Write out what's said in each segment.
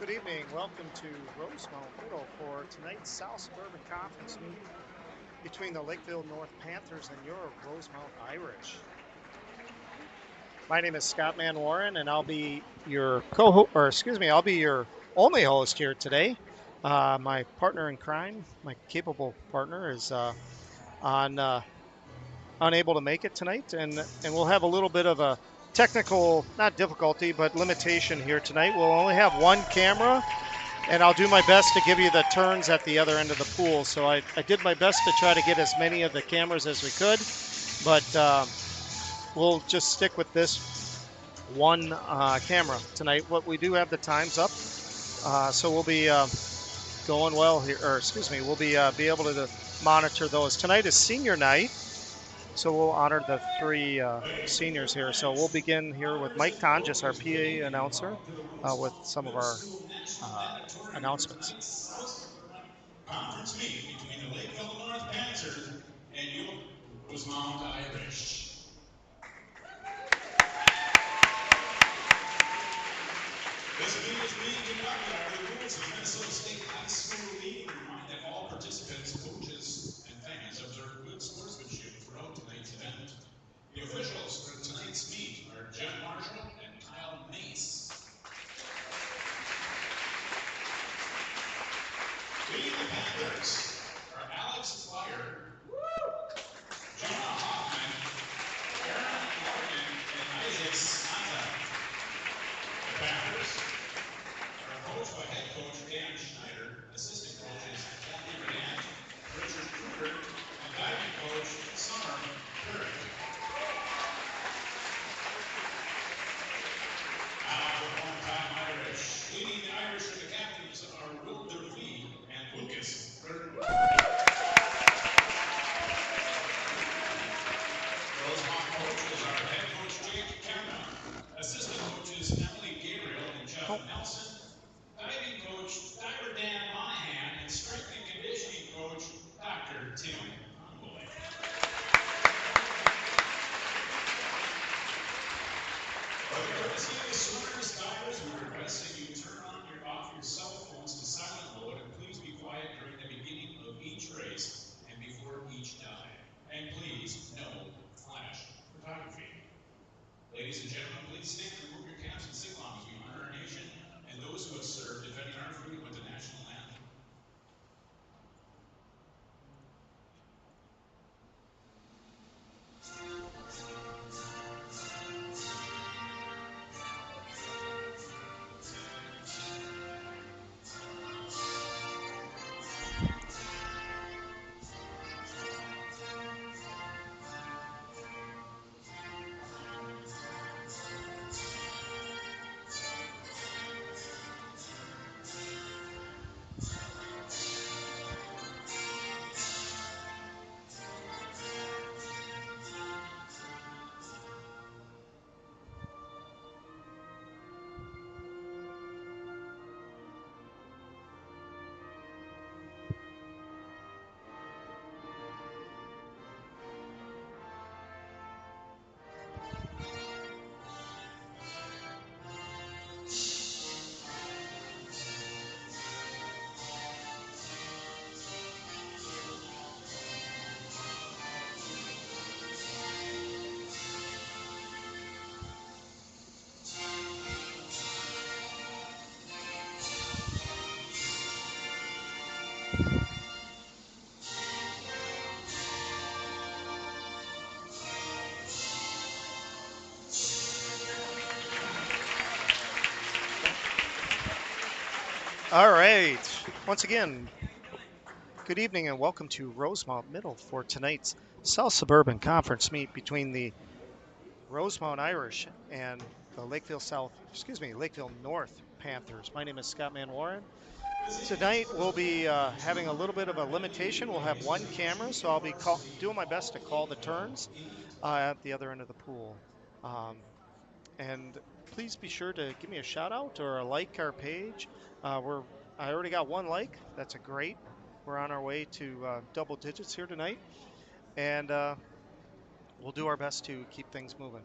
Good evening. Welcome to Rosemount Middle for tonight's South Suburban Conference meet between the Lakeville North Panthers and your Rosemount Irish. My name is Scott Man Warren, and I'll be your I'll be your only host here today. My partner in crime, my capable partner, is on unable to make it tonight, and we'll have a little bit of a technical, not difficulty, but limitation here tonight. We'll only have one camera, and I'll do my best to give you the turns at the other end of the pool. So I did my best to try to get as many of the cameras as we could, but we'll just stick with this one camera tonight. What we do have the times up, so we'll be going well here, or excuse me, we'll be able to monitor those. Tonight is senior night, so we'll honor the three seniors here. So we'll begin here with Mike Tonjes, our PA announcer, with some of our announcements. South Suburban Conference meet between the Lakeville North Panthers and your Rosemount Irish. This meeting is being conducted under the rules of Minnesota State High School League. Remind that all participants, coaches, and fans observe good sportsmanship throughout tonight's event. The officials for tonight's meet are Jen Marshall and Kyle Mace. Leading the Panthers are Alex Flyer, Jonah Hoffman, Aaron Morgan, and Isaac Santa. The Panthers are coached by head coach Dan Schneider, assistant coaches Kathy Renant, Richard Kruger, and diving coach Summer Curry. Now the hometown Irish. Leading the Irish are the captains are Will DeVee and Lucas Burton. Rosemount coaches are head coach Jake Kemna, assistant coaches Emily Gabriel and Jeff Nelson, diving coach Dr. Dan Monahan, and strength and conditioning coach Dr. Tim Conway. For the courtesy of the swimmers, divers, we request that you turn off your cell phones to silent mode and please be quiet during the beginning of each race and before each dive. And please, no flash photography. Ladies and gentlemen, please stand and remove your caps and sing along as we honor our nation and those who have served defending our freedom with the national anthem. All right. Once again, good evening and welcome to Rosemount Middle for tonight's South Suburban Conference meet between the Rosemount Irish and the Lakeville North Panthers. My name is Scott Man Warren. Tonight we'll be having a little bit of a limitation. We'll have one camera, so I'll be doing my best to call the turns at the other end of the pool. And please be sure to give me a shout out or a like our page. I already got one like. That's a great. We're on our way to double digits here tonight, and we'll do our best to keep things moving.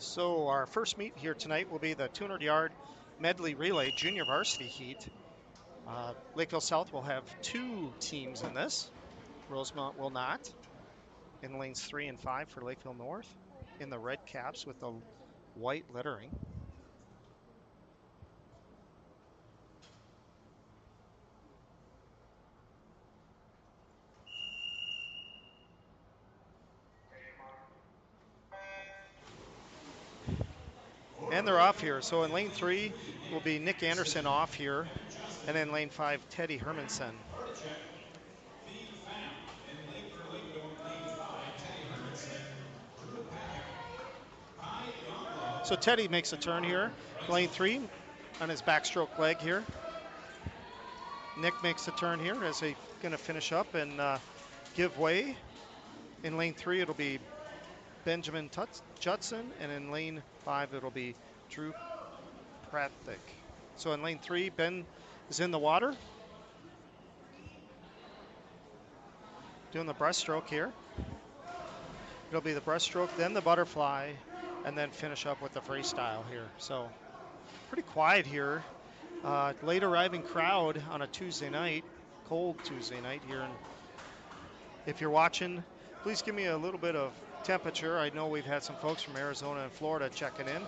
So our first meet here tonight will be the 200-yard medley relay junior varsity heat. Lakeville South will have two teams in this. Rosemount will not. In lanes 3 and 5 for Lakeville North in the red caps with the white lettering. And they're off here. So in lane 3 will be Nick Anderson off here. And in lane 5, Teddy Hermanson. So Teddy makes a turn here. Lane 3 on his backstroke leg here. Nick makes a turn here as he's going to finish up and give way. In lane 3, it'll be Benjamin Judson, and in lane 5, it'll be Drew Prathick. So in lane 3, Ben is in the water, doing the breaststroke here. It'll be the breaststroke, then the butterfly, and then finish up with the freestyle here. So pretty quiet here. Late arriving crowd on a Tuesday night, cold Tuesday night here. And if you're watching, please give me a little bit of temperature. I know we've had some folks from Arizona and Florida checking in.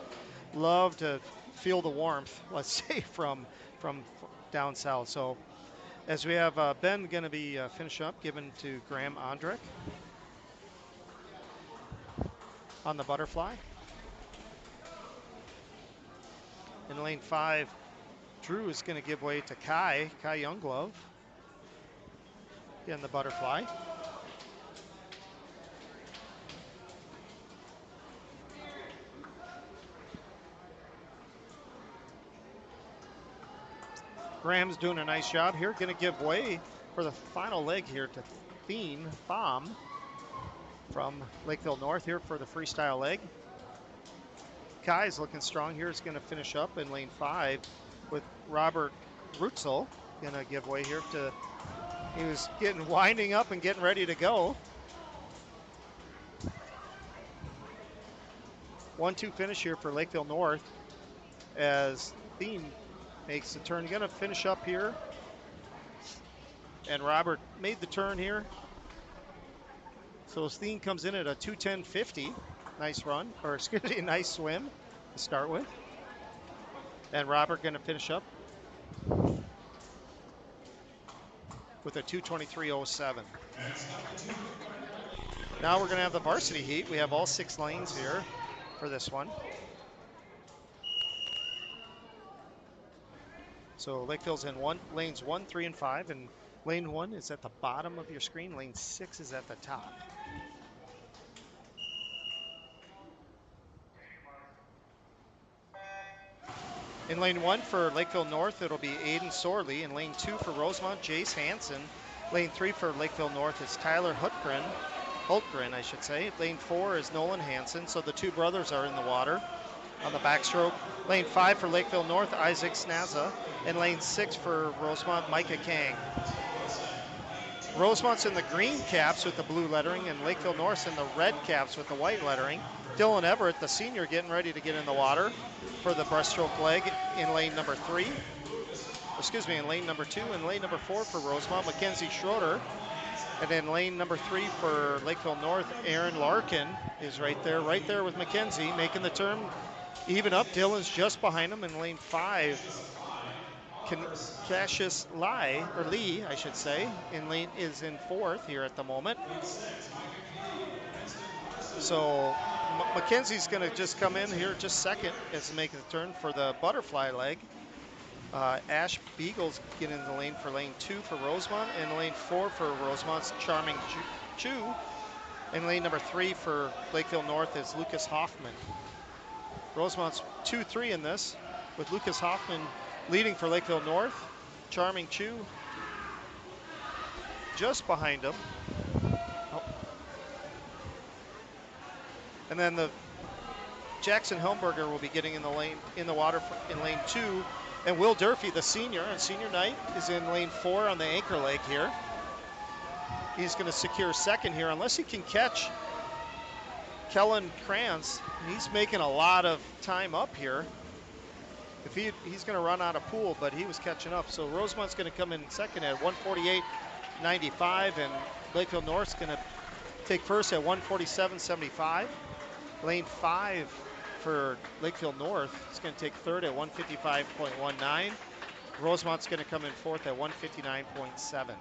Love to feel the warmth, let's say, from down south. So as we have Ben going to be finish up, given to Graham Ondrick on the butterfly. In lane 5, Drew is going to give way to Kai Younglove in the butterfly. Graham's doing a nice job here. Going to give way for the final leg here to Thien Pham from Lakeville North here for the freestyle leg. Kai's looking strong here. Is going to finish up in lane 5 with Robert Rutzel. Going to give way here to, he was winding up and getting ready to go. 1-2 finish here for Lakeville North as Thien makes the turn. Going to finish up here. And Robert made the turn here. So Thien comes in at a 2:10.50. Nice run, or excuse me, nice swim to start with. And Robert going to finish up with a 2:23.07. Now we're going to have the varsity heat. We have all 6 lanes here for this one. So Lakeville's in lanes 1, 3, and 5, and lane 1 is at the bottom of your screen. Lane 6 is at the top. In lane 1 for Lakeville North, it'll be Aiden Sorley. In lane 2 for Rosemount, Jace Hansen. Lane 3 for Lakeville North is Tyler Hultgren, I should say. Lane 4 is Nolan Hansen. So the two brothers are in the water on the backstroke. Lane 5 for Lakeville North, Isaac Snaza. And lane 6 for Rosemount, Micah Kang. Rosemount's in the green caps with the blue lettering, and Lakeville North's in the red caps with the white lettering. Dylan Everett, the senior, getting ready to get in the water for the breaststroke leg in lane number 3. Excuse me, in lane number 2 and lane number 4 for Rosemount, Mackenzie Schroeder. And then lane number 3 for Lakeville North, Aaron Larkin is right there with Mackenzie, making the turn. Even up, Dylan's just behind him in lane 5. Cassius Lee, I should say, is in 4th here at the moment. So Mackenzie's going to just come in here just second as to make the turn for the butterfly leg. Ash Beagle's getting in the lane for lane 2 for Rosemount, and lane 4 for Rosemount's Charming Chu. And lane number 3 for Lakeville North is Lucas Hoffman. Rosemount's 2-3 in this, with Lucas Hoffman leading for Lakeville North. Charming Chu just behind him. Oh. And then the Jackson Helmberger will be getting in the water in lane 2. And Will Durfee, the senior on senior night, is in lane 4 on the anchor leg here. He's going to secure second here unless he can catch Kellen Kranz, he's making a lot of time up here. If he's going to run out of pool, but he was catching up. So Rosemount's going to come in second at 148.95, and Lakeville North's going to take first at 147.75. Lane 5 for Lakeville North is going to take third at 155.19. Rosemount's going to come in fourth at 159.7.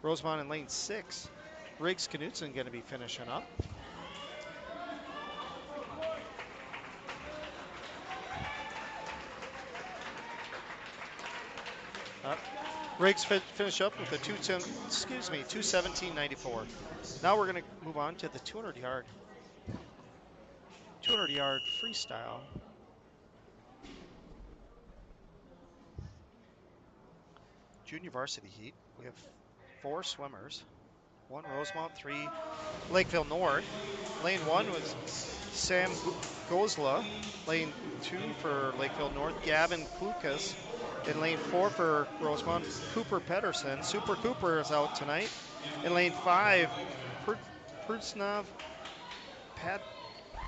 Rosemount in lane 6. Riggs Knutson going to be finishing up. Riggs finish up with a 217.94. Now we're going to move on to the 200-yard freestyle. Junior varsity heat. We have 4 swimmers. 1 Rosemount, 3 Lakeville North. Lane 1 was Sam Gozla. Lane 2 for Lakeville North, Gavin Klukas. In lane 4 for Rosemount, Cooper Pedersen. Super Cooper is out tonight. In lane 5, Prudznov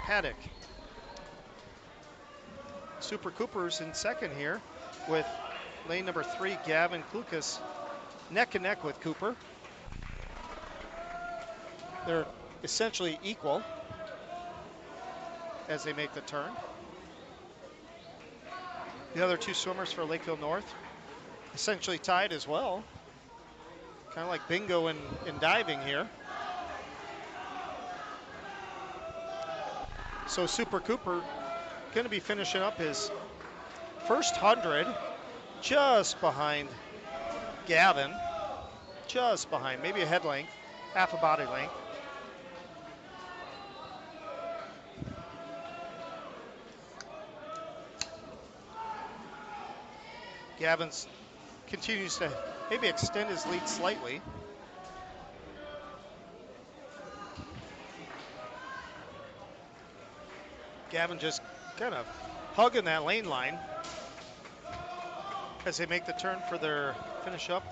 Paddock. Super Cooper's in second here with lane number 3, Gavin Klukas, neck and neck with Cooper. They're essentially equal as they make the turn. The other 2 swimmers for Lakeville North essentially tied as well. Kind of like bingo in diving here. So Super Cooper going to be finishing up his first 100 just behind Gavin. Just behind, maybe a head length, half a body length. Gavin continues to maybe extend his lead slightly. Gavin just kind of hugging that lane line as they make the turn for their finish up.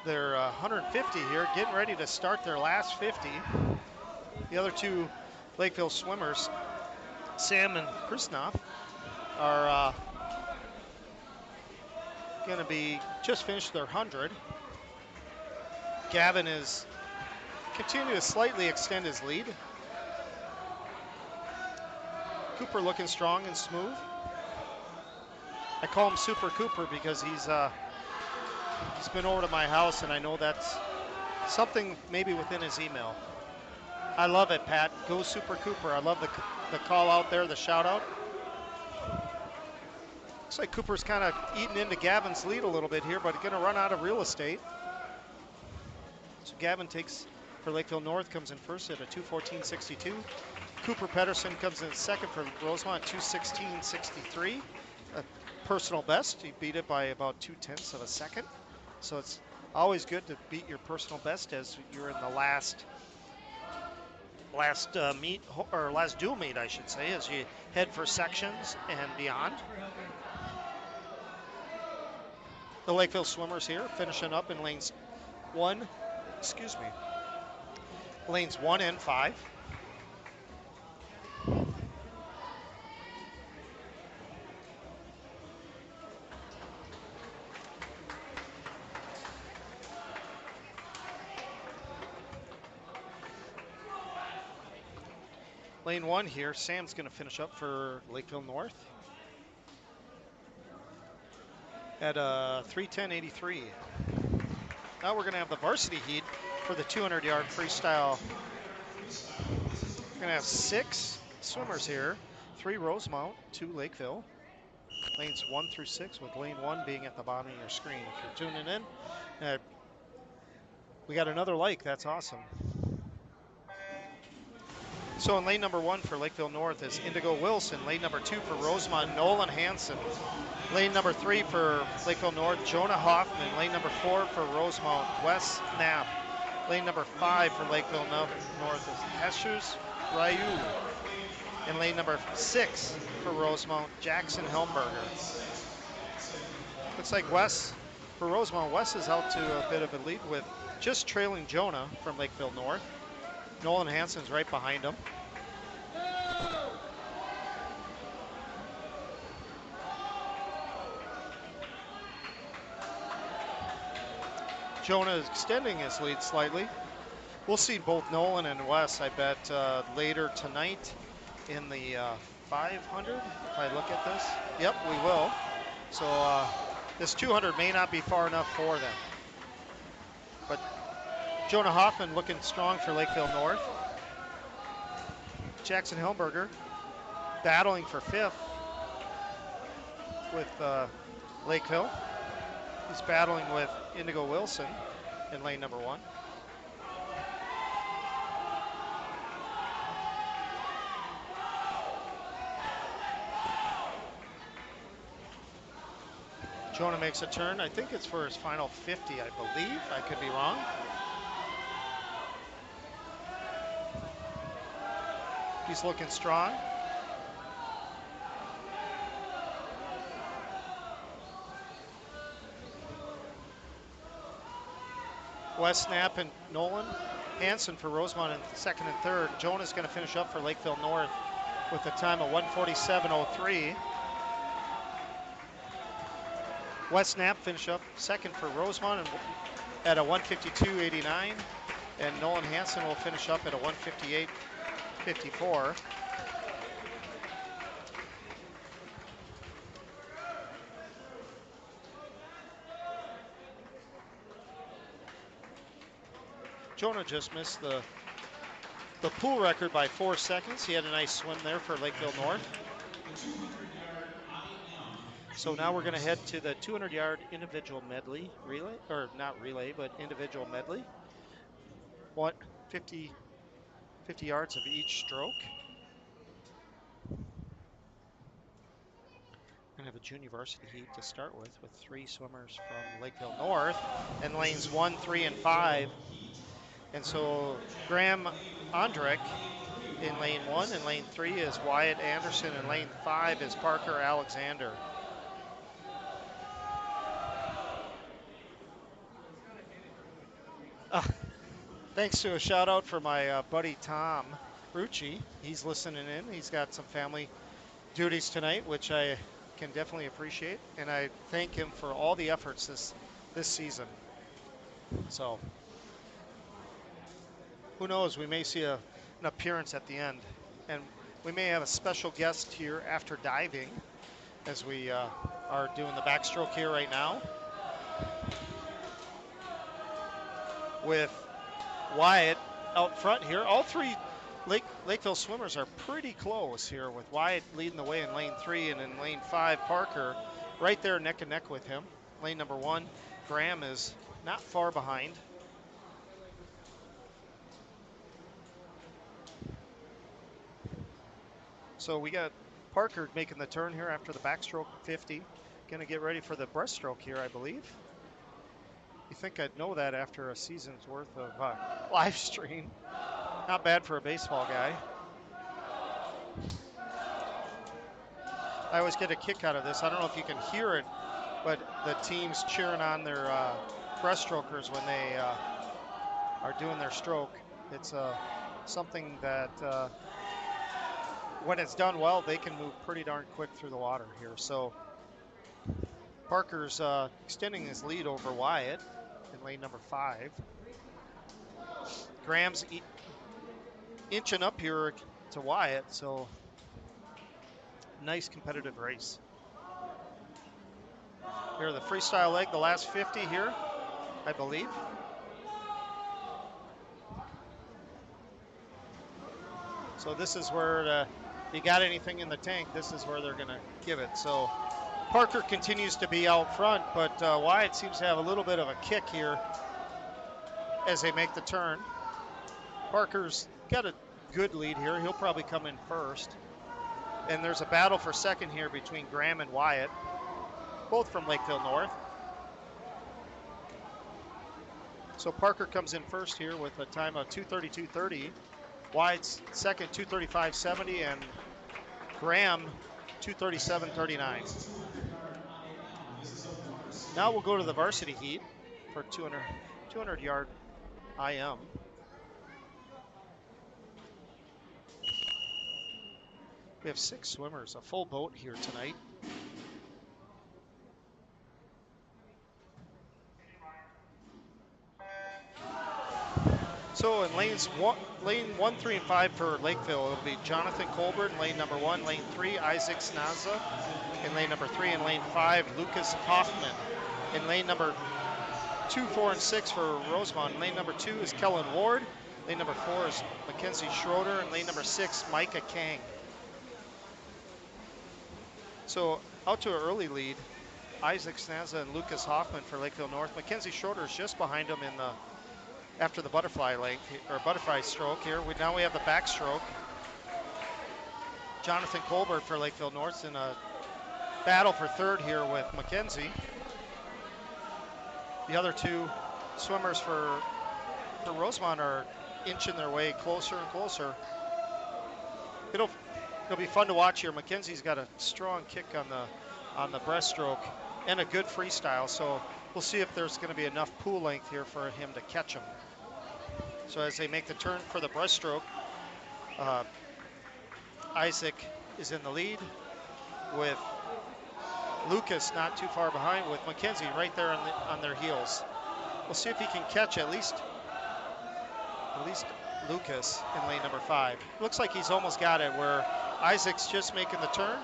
Their 150 here, getting ready to start their last 50. The other 2 Lakeville swimmers, Sam and Krusnoff, are going to be just finished their 100. Gavin is continuing to slightly extend his lead. Cooper looking strong and smooth. I call him Super Cooper because he's been over to my house, and I know that's something maybe within his email. I love it, Pat. Go Super Cooper. I love the call out there, the shout out. Looks like Cooper's kind of eating into Gavin's lead a little bit here, but going to run out of real estate. So Gavin takes, for Lakeville North, comes in first at a 2:14.62. Cooper Pedersen comes in second for Rosemount, 2:16.63. A personal best. He beat it by about 0.2 of a second. So it's always good to beat your personal best as you're in the last meet, or last dual meet, I should say, as you head for sections and beyond. The Lakeville swimmers here finishing up in lanes 1 and 5. Lane 1 here, Sam's going to finish up for Lakeville North at 3:10.83. Now we're going to have the varsity heat for the 200-yard freestyle. We're going to have 6 swimmers here, 3 Rosemount, 2 Lakeville. Lanes 1 through 6, with lane 1 being at the bottom of your screen. If you're tuning in, we got another like. That's awesome. So in lane number 1 for Lakeville North is Indigo Wilson. Lane number 2 for Rosemount, Nolan Hansen. Lane number 3 for Lakeville North, Jonah Hoffman. Lane number 4 for Rosemount, Wes Knapp. Lane number 5 for Lakeville North is Jesus Ryu. And lane number 6 for Rosemount, Jackson Helmberger. Looks like Wes, for Rosemount, Wes is out to a bit of a lead with just trailing Jonah from Lakeville North. Nolan Hansen's right behind him. Jonah is extending his lead slightly. We'll see both Nolan and Wes, I bet, later tonight in the 500, if I look at this. Yep, we will. So this 200 may not be far enough for them. But Jonah Hoffman looking strong for Lakeville North. Jackson Helmberger battling for 5th with Lakeville. He's battling with Indigo Wilson in lane number 1. Jonah makes a turn. I think it's for his final 50, I believe. I could be wrong. He's looking strong. Wes Knapp and Nolan Hansen for Rosemount in 2nd and 3rd. Jonah's going to finish up for Lakeville North with a time of 1:47.03. Wes Knapp finish up 2nd for Rosemount at a 1:52.89, and Nolan Hansen will finish up at a 1:58.54. Jonah just missed the pool record by 4 seconds. He had a nice swim there for Lakeville North. So now we're going to head to the 200-yard individual medley relay, or not relay, but individual medley. 50 yards of each stroke. We're going to have a junior varsity heat to start with 3 swimmers from Lakeville North in lanes 1, 3, and 5. And so Graham Ondrick in lane 1, and lane 3 is Wyatt Anderson, and lane 5 is Parker Alexander. Thanks to a shout out for my buddy Tom Rucci. He's listening in. He's got some family duties tonight, which I can definitely appreciate, and I thank him for all the efforts this season. So who knows, we may see an appearance at the end, and we may have a special guest here after diving, as we are doing the backstroke here right now with Wyatt out front here. All 3 Lakeville swimmers are pretty close here, with Wyatt leading the way in lane 3, and in lane 5 Parker right there neck and neck with him. Lane number 1 Graham is not far behind. So we got Parker making the turn here after the backstroke 50. Gonna get ready for the breaststroke here, I believe. You think I'd know that after a season's worth of live stream. Not bad for a baseball guy. I always get a kick out of this. I don't know if you can hear it, but the team's cheering on their breaststrokers when they are doing their stroke. It's something that when it's done well, they can move pretty darn quick through the water here. So Parker's extending his lead over Wyatt in lane number 5. Graham's inching up here to Wyatt, so nice competitive race. Here, the freestyle leg, the last 50 here, I believe. So this is where, if you got anything in the tank, this is where they're gonna give it. So Parker continues to be out front, but Wyatt seems to have a little bit of a kick here as they make the turn. Parker's got a good lead here. He'll probably come in first. And there's a battle for second here between Graham and Wyatt, both from Lakeville North. So Parker comes in first here with a time of 2:32.30. Wyatt's second, 2:35.70, and Graham, 2:37.39. Now we'll go to the varsity heat for 200-yard IM. We have 6 swimmers, a full boat here tonight. So in lane 1, 3, and 5 for Lakeville, it'll be Jonathan Colbert in lane number 1, lane 3, Isaac Snaza in lane number 3, and lane 5, Lucas Hoffman. In lane number 2, 4, and 6 for Rosemount. Lane number 2 is Kellen Ward. Lane number 4 is Mackenzie Schroeder, and lane number 6, Micah Kang. So out to an early lead, Isaac Snaza and Lucas Hoffman for Lakeville North. Mackenzie Schroeder is just behind him in the after the butterfly length or butterfly stroke here. Now we have the backstroke. Jonathan Colbert for Lakeville North in a battle for third here with Mackenzie. The other 2 swimmers for Rosemount are inching their way closer and closer. It'll be fun to watch here. Mackenzie's got a strong kick on the breaststroke and a good freestyle, so we'll see if there's going to be enough pool length here for him to catch him. So as they make the turn for the breaststroke, Isaac is in the lead with Lucas not too far behind, with Mackenzie right there on their heels. We'll see if he can catch at least Lucas in lane number 5. Looks like he's almost got it, where Isaac's just making the turn.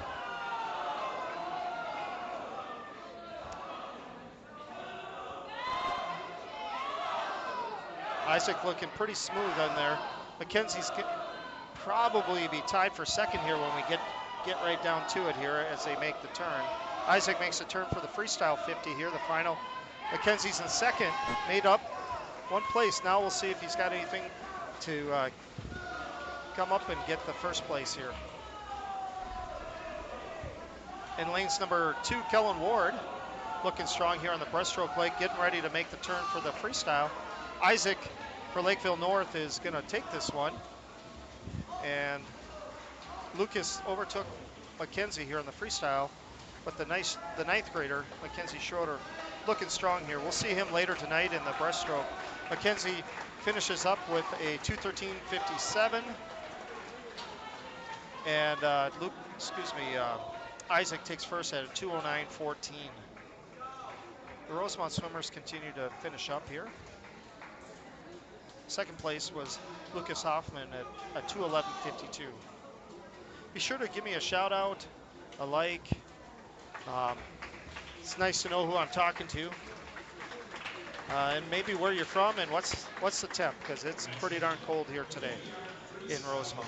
Isaac looking pretty smooth on there. Mackenzie's probably be tied for second here when we get right down to it here as they make the turn. Isaac makes a turn for the freestyle 50 here, the final. Mackenzie's in second, made up 1 place. Now we'll see if he's got anything to come up and get the first place here. In lanes number 2, Kellen Ward, looking strong here on the breaststroke leg, getting ready to make the turn for the freestyle. Isaac for Lakeville North is going to take this one. And Lucas overtook Mackenzie here on the freestyle, but the 9th grader, Mackenzie Schroeder, looking strong here. We'll see him later tonight in the breaststroke. Mackenzie finishes up with a 2:13.57, and Isaac takes first at a 2:09.14. The Rosemount swimmers continue to finish up here. Second place was Lucas Hoffman at a 2:11.52. Be sure to give me a shout out, a like. It's nice to know who I'm talking to, and maybe where you're from and what's the temp, because it's pretty darn cold here today in Rosemount.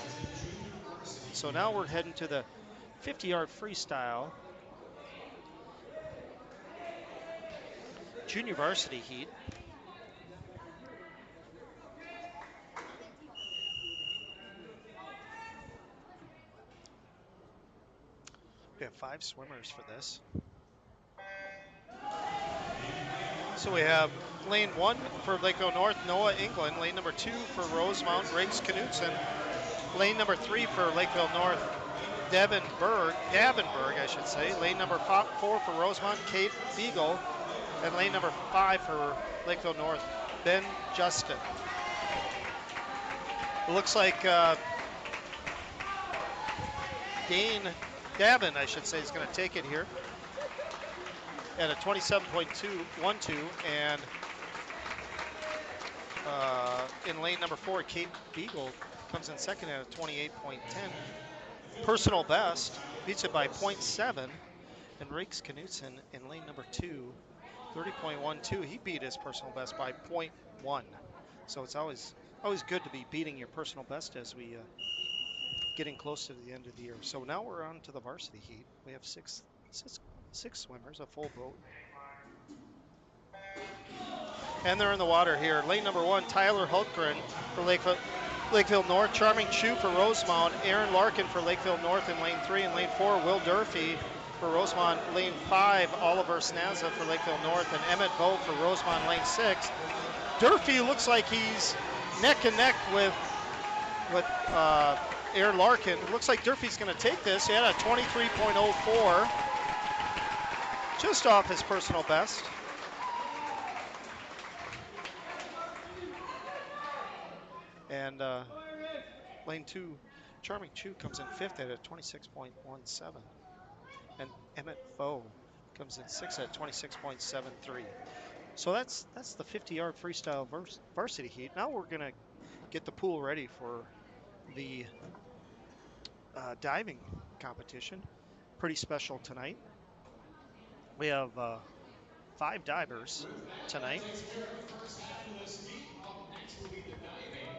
So now we're heading to the 50-yard freestyle junior varsity heat. We have 5 swimmers for this. So we have lane 1 for Lakeville North, Noah England. Lane number 2 for Rosemount, Riggs Knutson. Lane number 3 for Lakeville North, Davenberg, I should say. Lane number 4 for Rosemount, Kate Beagle. And lane number 5 for Lakeville North, Ben Justin. It looks like Davin, I should say, is going to take it here at a 27.212, and in lane number 4, Kate Beagle comes in second at a 28.10. Personal best, beats it by 0.7, and Riggs Knutson in lane number 2, 30.12. He beat his personal best by 0.1. So it's always good to be beating your personal best as we getting close to the end of the year. So now we're on to the varsity heat. We have six swimmers, a full boat. And they're in the water here. Lane number 1, Tyler Hultgren for Lakeville North. Charming Chu for Rosemount. Aaron Larkin for Lakeville North in lane 3. And lane 4, Will Durfee for Rosemount. Lane 5, Oliver Snaza for Lakeville North. And Emmett Bowe for Rosemount lane 6. Durfee looks like he's neck and neck with Aaron Larkin. It looks like Durfee's going to take this. He had a 23.04, just off his personal best. And lane 2 Charming Chu comes in fifth at a 26.17. And Emmett Foe comes in sixth at 26.73. So that's the 50-yard freestyle varsity heat. Now we're going to get the pool ready for the diving competition. Pretty special tonight. We have 5 divers With that, that tonight. takes care of the first half of this meet. Up next will be the diving.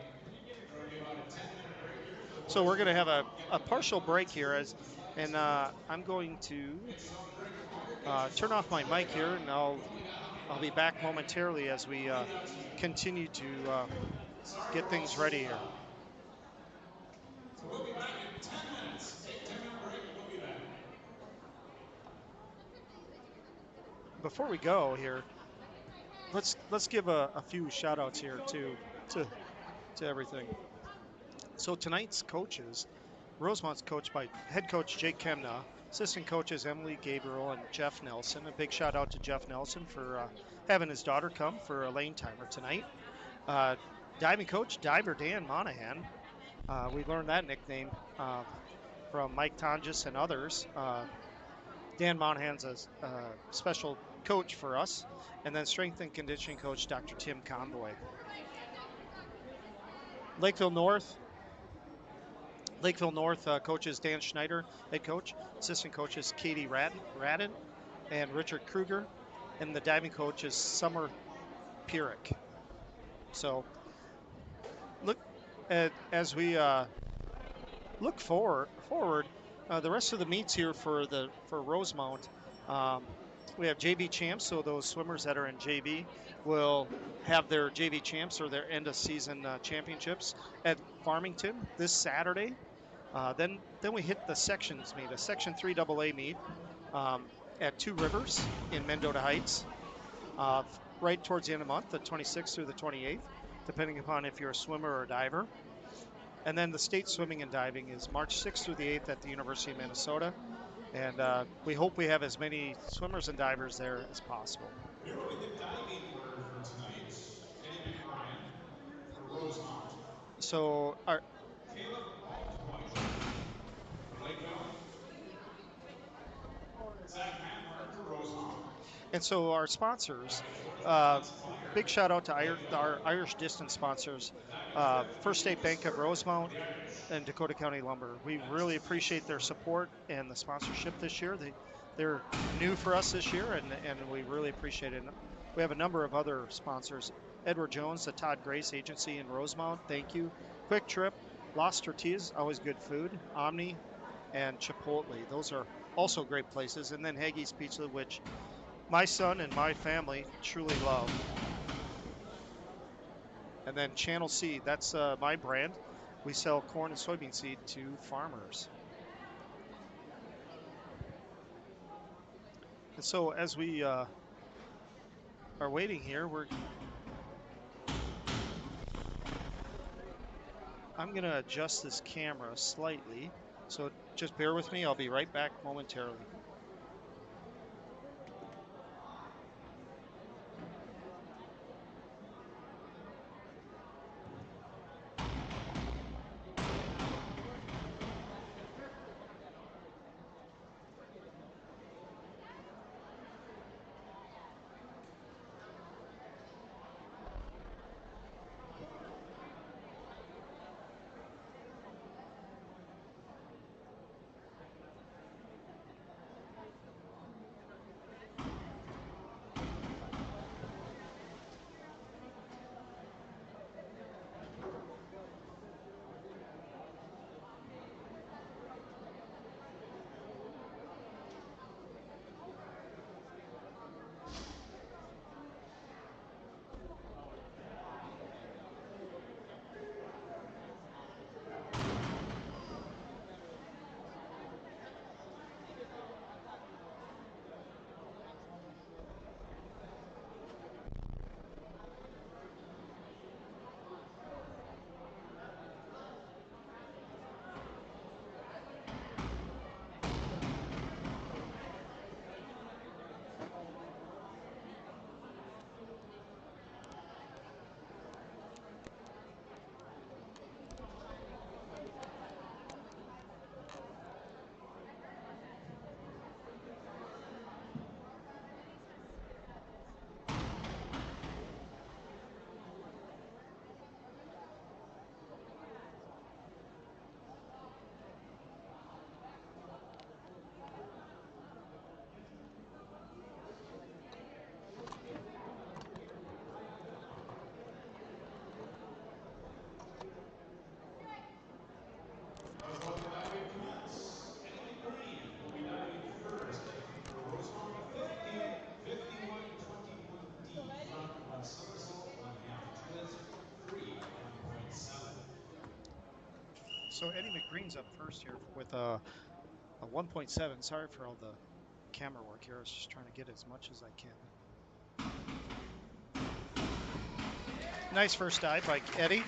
There'll be about a 10-minute break here for the So boys we're to going to have warm a, up, get a the gun partial break lines here, moved, the flags and waved. I'm going to Get yourself a drink of water, get turn yourself off a my toy mic here, gun. and Going out in I'll be back and momentarily as we leave that to you. continue to Sorry get we're all things so ready here. loud. So we'll be back in 10 minutes. Take a 10-minute break and we'll be back. Before we go here, let's give a few shout outs here to everything. So tonight's coaches, Rosemount's coached by head coach Jake Kemna, assistant coaches Emily Gabriel and Jeff Nelson. A big shout out to Jeff Nelson for having his daughter come for a lane timer tonight. Uh, diving coach, Diver Dan Monahan. We learned that nickname from Mike Tonjes and others. Dan Monahan's a special coach for us. And then strength and conditioning coach, Dr. Tim Convoy. Lakeville North. Lakeville North coaches Dan Schneider, head coach. Assistant coaches Katie Radden and Richard Kruger. And the diving coach is Summer Pierik. So look as we look forward. The rest of the meets here for Rosemount, we have JV champs. So those swimmers that are in JV will have their JV champs or their end of season championships at Farmington this Saturday. Then we hit the sections meet, a Section 3 AA meet at Two Rivers in Mendota Heights, right towards the end of the month, the 26th through the 28th, depending upon if you're a swimmer or a diver. And then the state swimming and diving is March 6th through the 8th at the University of Minnesota. And we hope we have as many swimmers and divers there as possible. Here will be the diving order for tonight. Eddie McBrien for Rosemount. So our Caleb Altweiser for Lakeville. Zach Manhart for Rosemount. And so our sponsors, Diving fourth, uh, Lance Collier big shout out to for Lakeville. our Irish distance sponsors, Diving fifth, First State Lucas Bank of Curtis for Rosemount the Irish. and Dakota County Lumber. We Next, really appreciate their support and the sponsorship this year. They're new for us this year, and we really appreciate it. And we have a number of other sponsors. Edward Jones, the Todd Grace Agency in Rosemount, thank you. Quick Trip, Las Tortillas, always good food. Omni and Chipotle, those are also great places. And then Haggie's Pizza, which my son and my family truly love. And then Channel Seed, that's my brand. We sell corn and soybean seed to farmers. And so as we are waiting here, I'm going to adjust this camera slightly. So just bear with me. I'll be right back momentarily. So Eddie McGreen's up first here with a 1.7. Sorry for all the camera work here. I was just trying to get as much as I can. Nice first dive by Eddie.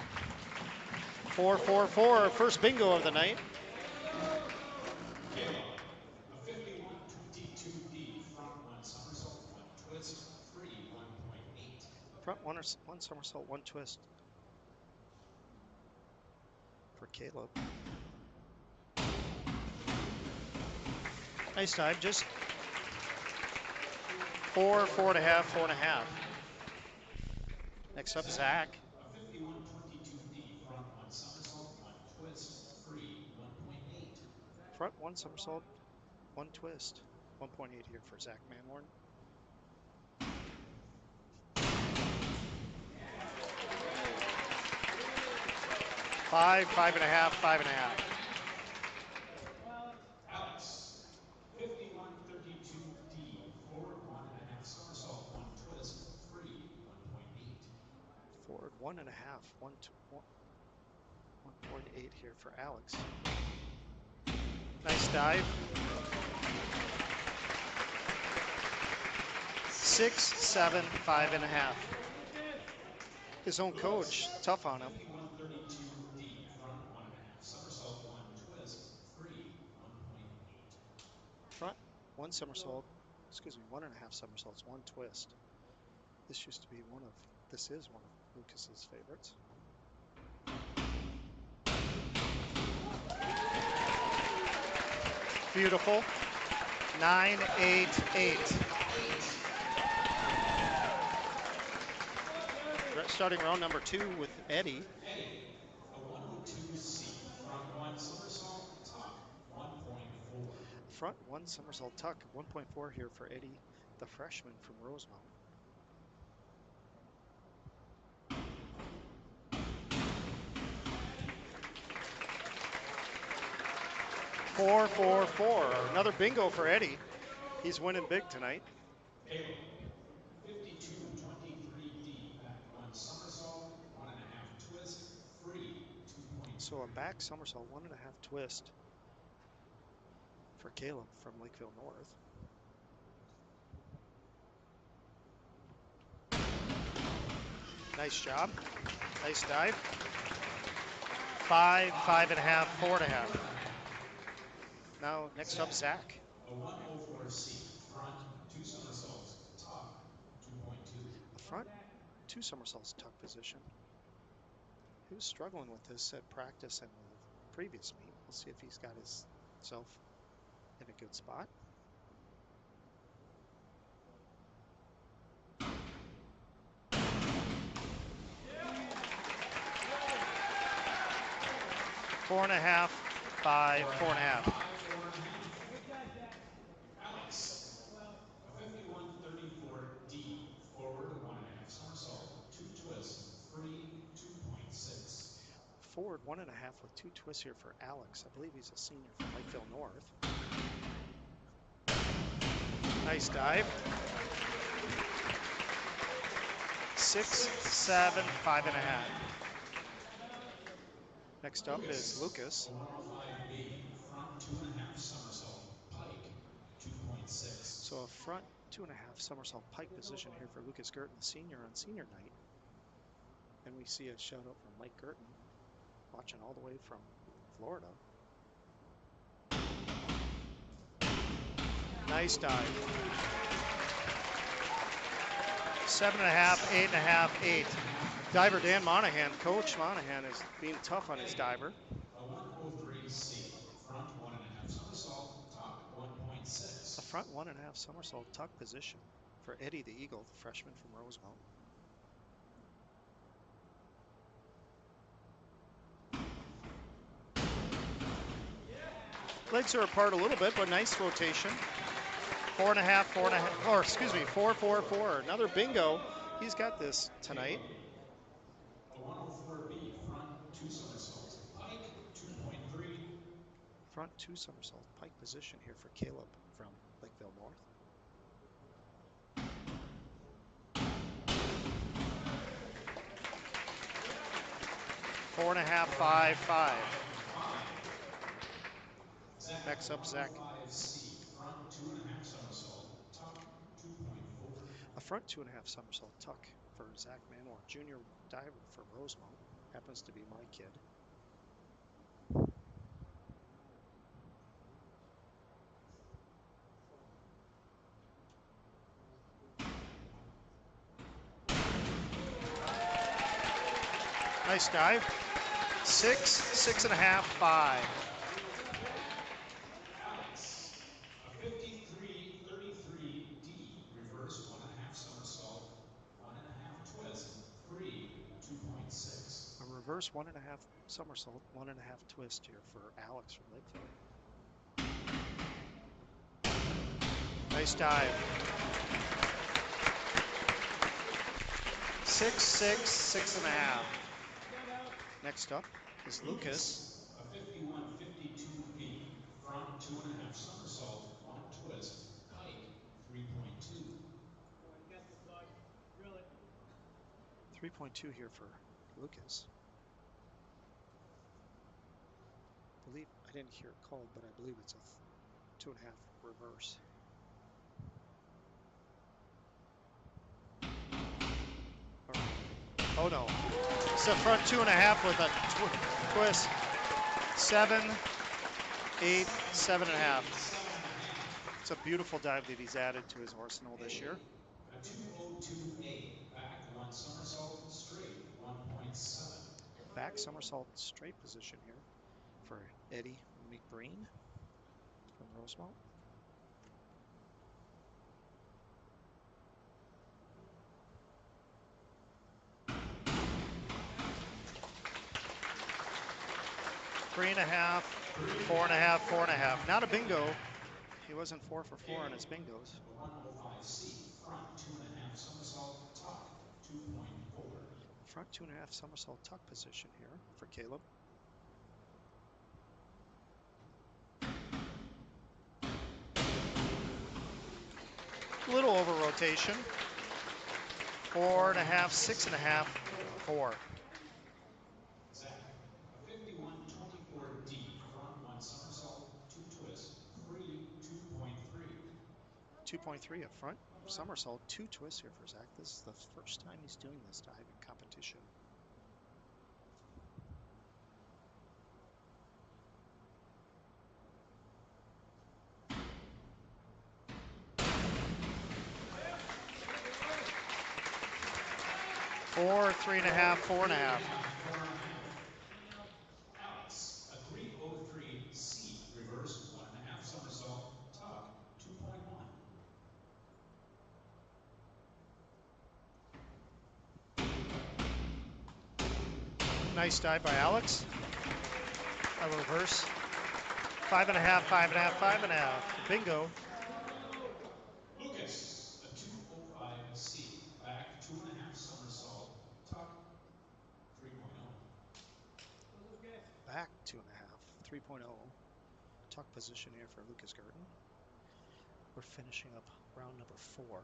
4-4-4, first bingo of the night. Caleb, a 51.22D, front one somersault, one twist, free 1.8. Front one somersault, one twist for Caleb. Nice dive, just 4.5, 4.5. Next up, Zach. A 51.22D, front one somersault, one twist, free 1.8. Front one somersault, one twist. 1.8 here for Zach Manhorn. Five, 5.5, 5.5. Alex, 51.32D, forward 1.5 somersault, one twist, free 1.8. Forward 1.5, 1.8 here for Alex. Nice dive. 6, 7, 5.5. His own coach, tough on him. 51.32D, front 1.5 somersault, one twist, free 1.8. Front, one somersault, 1.5 somersaults, one twist. This is one of Lucas's favorites. Beautiful. 9, 8, 8. Starting round number 2 with Eddie. Eddie, a 102C, front one somersault, tuck 1.4. Front one somersault tuck, 1.4 here for Eddie, the freshman from Rosemount. Four, 4, 4. Another bingo for Eddie. He's winning big tonight. Caleb, 52.23D, back one somersault, 1.5 twist, free 2.3. So a back somersault, 1.5 twist for Caleb from Lakeville North. Nice job. Nice dive. 5, 5.5, 4.5. Now next up, Zach. A 104C, front two somersaults, tuck 2.2. A front 2 somersaults tuck position. He was struggling with this at practice and the previous meet. We'll see if he's got himself in a good spot. Four and a half, 5, 4.5. Alex, a 51.34D, forward 1.5 somersault, two twist, free 2.6. Forward 1.5 with 2 twists here for Alex. I believe he's a senior from Lakeville North. Nice dive. 6, 7, 5.5. Next up is Lucas. A 105B, front 2.5 somersault, pike 2.6. So a front 2.5 somersault pike position here for Lucas Girton, the senior on senior night. And we see a shout out from Mike Girton, watching all the way from Florida. Nice dive. 7.5, 8.5, 8. Diver Dan Monahan, Coach Monahan, is being tough on his diver. A 103C, front 1.5 somersault, tuck 1.6. A front 1.5 somersault tuck position for Eddie the Eagle, the freshman from Rosemount. Legs are apart a little bit, but nice rotation. 4.5, 4.5, or excuse me, 4, 4, 4. Another bingo. He's got this tonight. A 104B, front two somersaults, pike 2.3. Front 2 somersault pike position here for Caleb from Lakeville North. Four and a half, 5, 5. Next up, Zach. 105C, front 2.5 somersault, tuck 2.4. A front 2.5 somersault tuck for Zach Manor, junior diver for Rosemount. Happens to be my kid. Nice dive. 6.5, 5. Alex, a 53-33D, reverse 1.5 somersault, 1.5 twist, free 2.6. A reverse 1.5 somersault, 1.5 twist here for Alex from Lakeville. Nice dive. 6.6, 6.5. Next up is Lucas. A 51-52B, front 2.5 somersault, 1 twist, pike 3.2. 3.2 here for Lucas. I believe I didn't hear it called, but I believe it's a 2.5 reverse. Oh no. It's a front 2.5 with a twist. 7, 8, 7.5. It's a beautiful dive that he's added to his arsenal this year. A 202A, back 1 somersault, straight 1.7. Back somersault straight position here for Eddie McBreen from Rosemount. Three and a half, 4.5, 4.5. Not a bingo. He wasn't 4 for 4 on his bingos. A 105C, front 2.5 somersault, tuck 2.4. Front 2.5 somersault tuck position here for Caleb. Little over rotation. 4.5, 6.5, 4. Zach, a 51-24D, front 1 somersault, 2 twist, free 2.3. 2.3 up front. Somersault, 2 twists here for Zach. This is the first time he's doing this dive in competition. Four, 3.5, 4.5. Alex, a 303C, reverse 1.5 somersault, tuck 2.1. Nice dive by Alex. A reverse. 5.5, 5.5, 5.5. Bingo. Lucas, a 205C, back 2.5 somersault, tuck 3.0. Back 2.5, 3.0. Tuck position here for Lucas Gurton. We're finishing up round number 4.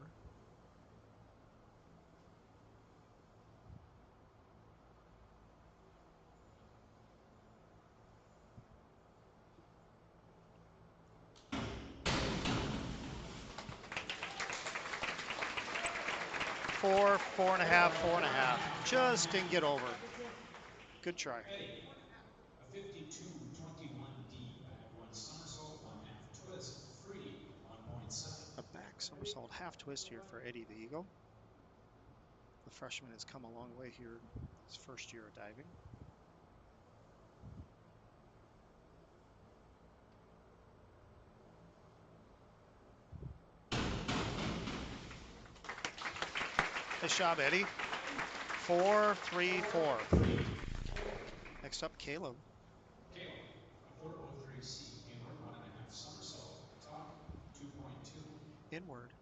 Four, 4.5, 4.5. Just didn't get over. Good try. Eddie, a 52-21D, back 1 somersault, 1/2 twist, free 1.7. A back somersault half twist here for Eddie the Eagle. The freshman has come a long way here in his first year of diving. Nice job, Eddie. 4, 3, 4. Next up, Caleb. Caleb, a 403C, inward 1.5 somersault, tuck 2.2. Inward,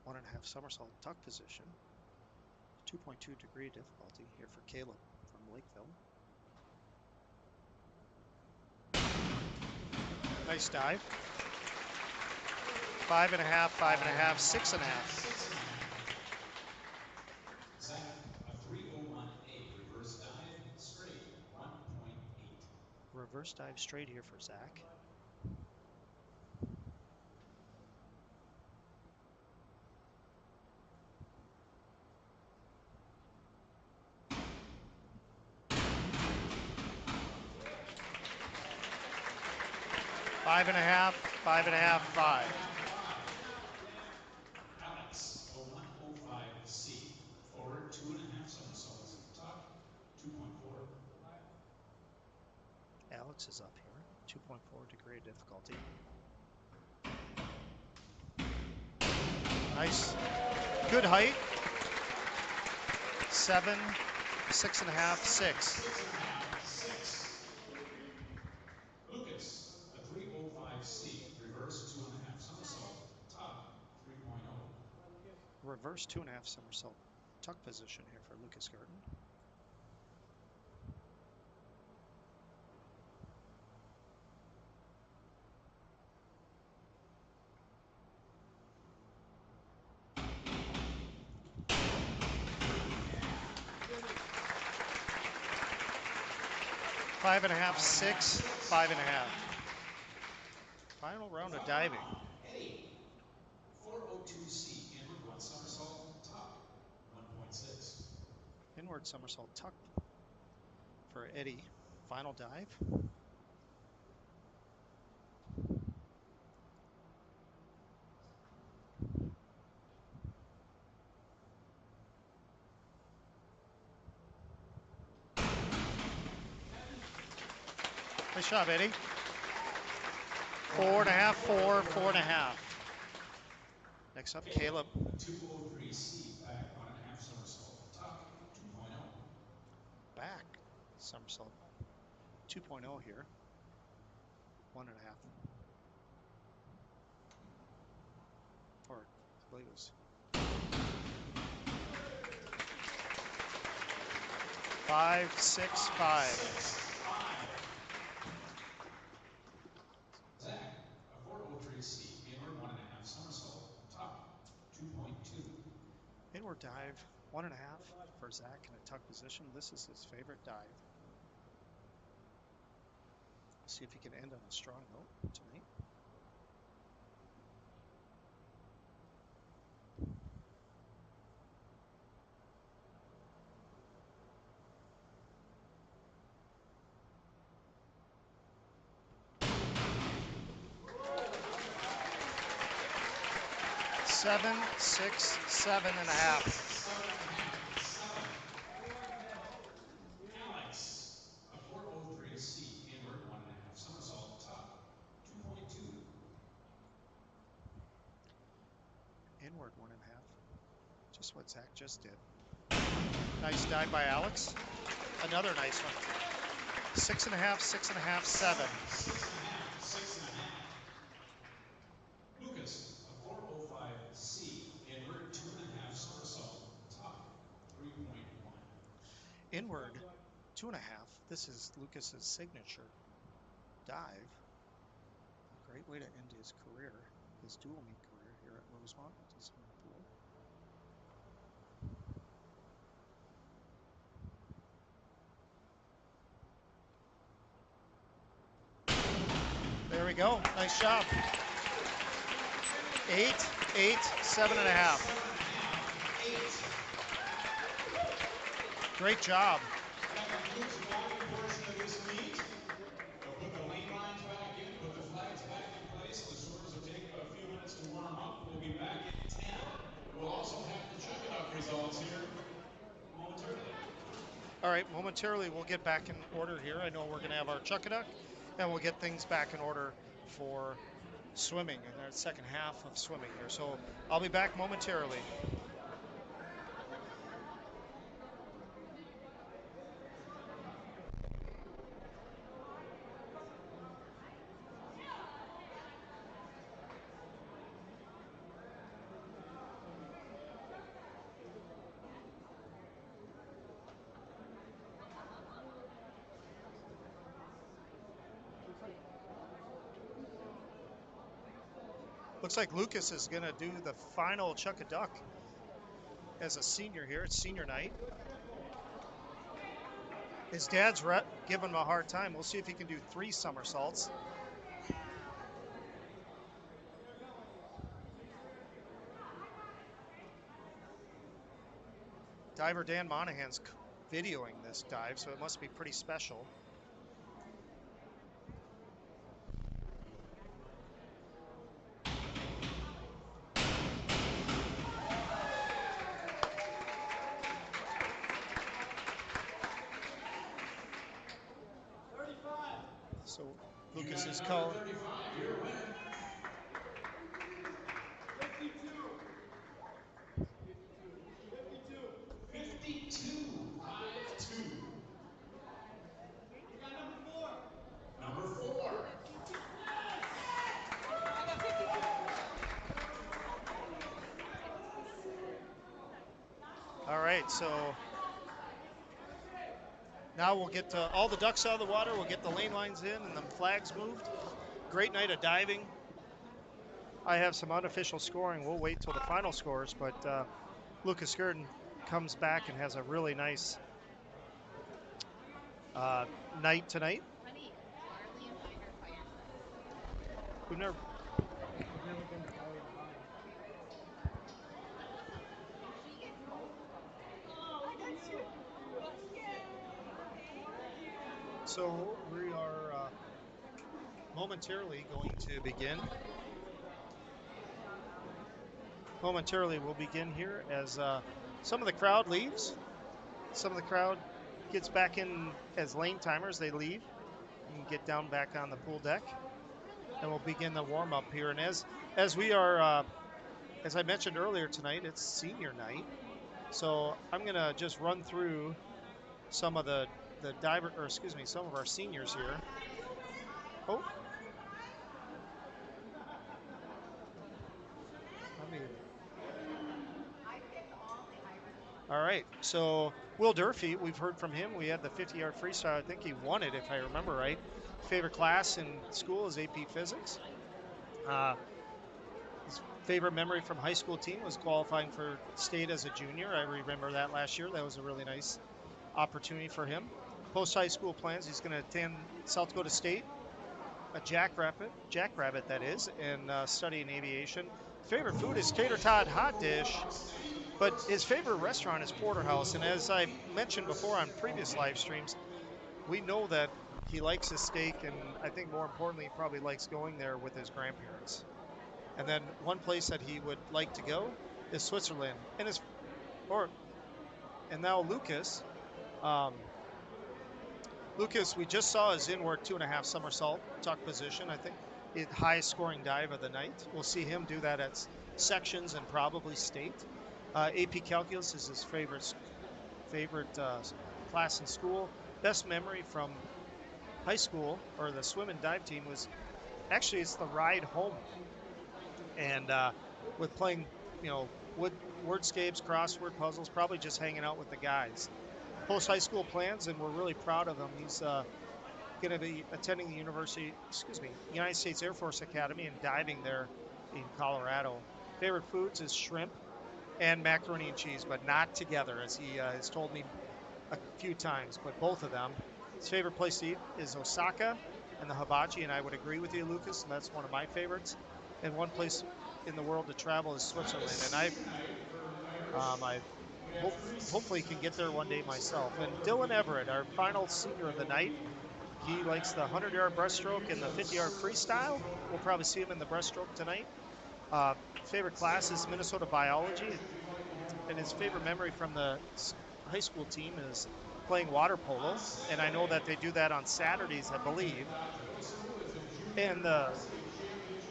1.5 somersault tuck position. 2.2 degree difficulty here for Caleb from Lakeville. Nice dive. 5.5, 5.5, 6.5. Zach, a 301A, reverse dive, straight 1.8. Reverse dive straight here for Zach. 5 and a half, 5 and a half, 5. Alex, a 105C. Forward 2.5 somersaults. Tuck, 2.4. Alex is up here, 2.4 degree of difficulty. Nice, good height. 7, 6 and a half, 6. 6. Lucas, a 305C. Reverse 2.5 somersault. Tuck, 3.0. Reverse 2.5 somersault tuck position here for Lucas Garten. Five and a half, 6, 5 and a half. Final round of diving. Eddie, 402C. Inward 1 somersault. Tuck, 1.6. Inward somersault tuck for Eddie. Final dive. Nice job, Eddie. 4 and a half, 4, 4 and a half. Next up, Caleb. 203C. Back 1.5 somersault. Tuck, 2.0. Back somersault 2.0 here. 1.5. Or I believe it was 5, 6, 5. Zach, a 403C. Inward 1.5 somersault. Tuck, 2.2. Inward dive 1.5 for Zach in a tuck position. This is his favorite dive. See if he can end on a strong note tonight. Seven, 6, 7 and a half. Alex, a 403C. Inward 1.5 somersault. Tuck, 2.2. Inward 1.5. Just what Zach just did. Nice dive by Alex. Another nice one. 6 and a half, 6 and a half, 7. 6.5. Lucas, a 405C. Inward 2.5 somersault. Tuck, 3.1. Inward 2.5. This is Lucas's signature dive. A great way to end his career, his dual meet career here at Rosemount at the swimming pool. There we go. Nice job. 8, 8, 7 and a half. Great job. That concludes the diving portion of this meet. They'll put the lane lines back in, put the flags back in place. The swimmers will take a few minutes to warm up. We'll be back at 10. We'll also have the chuck-it-up results here momentarily. All right, momentarily we'll get back in order here. I know we're going to have our chuck-a-duck, and we'll get things back in order for swimming in our second half of swimming here. So I'll be back momentarily. Looks like Lucas is going to do the final chuck-a-duck as a senior here. It's senior night. His dad's giving him a hard time. We'll see if he can do 3 somersaults. Diver Dan Monahan's videoing this dive, so it must be pretty special. You got Lucas's number call. 35, your winner. 52, 5-2. Number 4. All right, so now we'll get all the ducks out of the water. We'll get the lane lines in and the flags moved. Great night of diving. I have some unofficial scoring. We'll wait till the final scores, but Lucas Gurdon comes back and has a really nice night tonight. We've never been to Barley and Wine. So we are momentarily going to begin. Momentarily, we'll begin here as some of the crowd leaves. Some of the crowd gets back in as lane timers. They leave and get down back on the pool deck. And we'll begin the warm up here. And as we are, as I mentioned earlier tonight, it's senior night. So I'm going to just run through some of the diver, or excuse me, some of our seniors here. Oh. All right, so Will Durfee, we've heard from him. We had the 50-yard freestyle. I think he won it, if I remember right. Favorite class in school is AP Physics. His favorite memory from high school team was qualifying for state as a junior. I remember that last year. That was a really nice opportunity for him. Post-high school plans, he's going to attend South Dakota State, a jackrabbit that is, and study in aviation. Favorite food is tater tot hot dish, but his favorite restaurant is Porterhouse. And as I mentioned before on previous live streams, we know that he likes his steak, and I think more importantly, he probably likes going there with his grandparents. And then one place that he would like to go is Switzerland. And now Lucas. Lucas, we just saw his inward 2.5 somersault tuck position. I think the highest scoring dive of the night. We'll see him do that at sections and probably state. AP Calculus is his favorite class in school. Best memory from high school or the swim and dive team was actually it's the ride home, and with playing, wordscapes, crossword puzzles, probably just hanging out with the guys. Post high school plans, and we're really proud of him. He's going to be attending the United States Air Force Academy and diving there in Colorado. Favorite foods is shrimp and macaroni and cheese, but not together, as he has told me a few times, but both of them. His favorite place to eat is Osaka and the hibachi, and I would agree with you, Lucas, and that's one of my favorites. And one place in the world to travel is Switzerland, and I hopefully can get there one day myself. And Dylan Everett, our final senior of the night, he likes the 100-yard breaststroke and the 50-yard freestyle. We'll probably see him in the breaststroke tonight. Favorite class is Minnesota biology, and his favorite memory from the high school team is playing water polo, and I know that they do that on Saturdays, I believe. And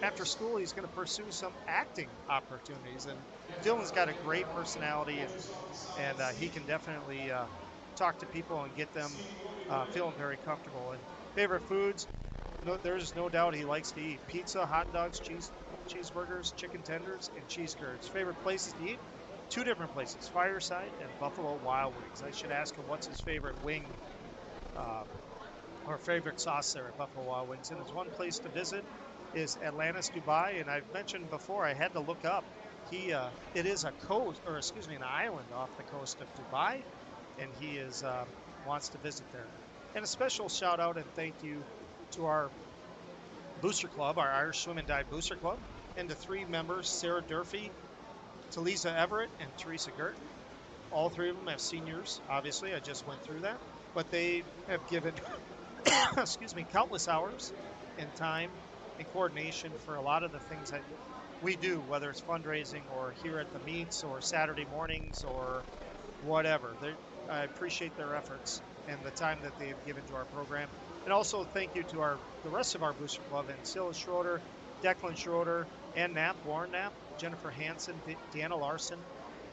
after school, he's going to pursue some acting opportunities. And Dylan's got a great personality, and he can definitely talk to people and get them feeling very comfortable. And favorite foods, there's no doubt he likes to eat pizza, hot dogs, cheeseburgers, chicken tenders, and cheese curds. Favorite places to eat? 2 different places, Fireside and Buffalo Wild Wings. I should ask him what's his favorite wing or favorite sauce there at Buffalo Wild Wings. And there's one place to visit is Atlantis, Dubai. And I've mentioned before, I had to look up. It is an island off the coast of Dubai, and he wants to visit there. And a special shout out and thank you to our booster club, our Irish Swim and Dive Booster Club, and the 3 members, Sarah Durfee, Talisa Everett, and Teresa Gert. All 3 of them have seniors, obviously. I just went through that. But they have given, countless hours and time and coordination for a lot of the things that we do, whether it's fundraising or here at the meets or Saturday mornings or whatever. I appreciate their efforts and the time that they have given to our program. And also thank you to the rest of our booster club and Silas Schroeder, Declan Schroeder, and Knapp, Warren Knapp, Jennifer Hansen, Deanna Larson,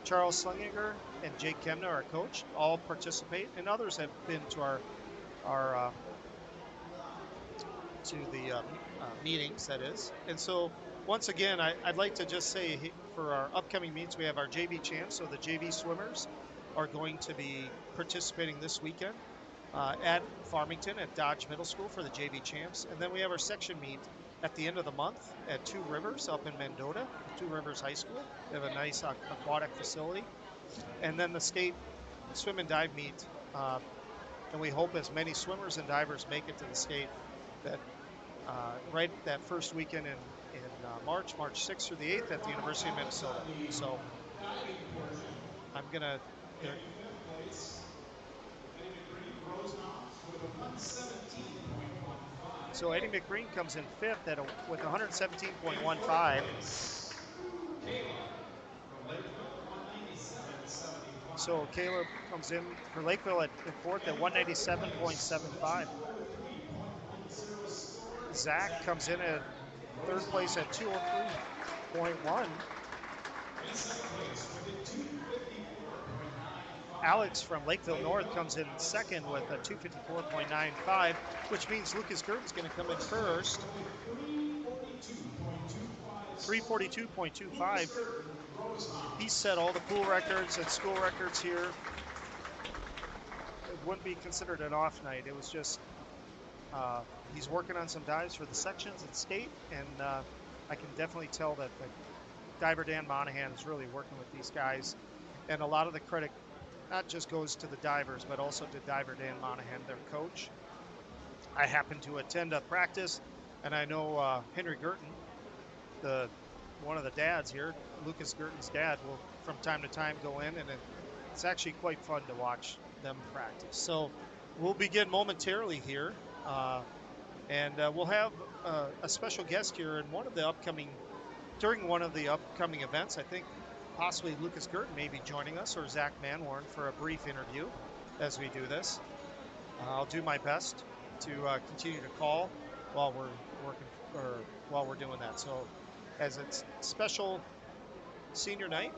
Charles Slinginger, and Jake Kemner, our coach, all participate, and others have been to our to the meetings, that is. And so once again, I'd like to just say for our upcoming meets, we have our JV champs. So the JV swimmers are going to be participating this weekend at Farmington at Dodge Middle School for the JV champs. And then we have our section meet at the end of the month at Two Rivers up in Mendota, Two Rivers High School. They have a nice aquatic facility. And then the state swim and dive meet. And we hope as many swimmers and divers make it to the state that right that first weekend in March 6th through the 8th at the University of Alex Minnesota. on the So diving portion. I'm gonna. In fifth place, Eddie McGreen, Rosemount with 117.15. So Eddie McGreen comes in fifth with In fourth 117.15. place, Kayla from Lakeville, 197.75. So Caleb comes in for Lakeville in fourth at And in third place, with a 197.75. 203.10 score, Zach Zach comes in at Manhorn, third place Rosemount. at 203.1. In second place, with a 254.95. Alex from Lakeville Way to North go, comes in Alex second with a Fire. 254.95, which means Lucas Gurton's going to come in First place first, with a 342.25 score, Lucas 342.25. Gerber, Rosemount. He set all the pool records and school records here. It wouldn't be considered an off night. It was just he's working on some dives for the sections at state, and I can definitely tell that the diver Dan Monahan is really working with these guys, and a lot of the credit not just goes to the divers, but also to diver Dan Monahan, their coach. I happened to attend a practice, and I know Henry Gurton, the one of the dads here, Lucas Gurton's dad, will from time to time go in, and it's actually quite fun to watch them practice. So we'll begin momentarily here, and we'll have a special guest here in during one of the upcoming events. I think possibly Lucas Gurton may be joining us, or Zach Manhorn, for a brief interview as we do this. I'll do my best to continue to call while we're working or while we're doing that. So as it's special senior night,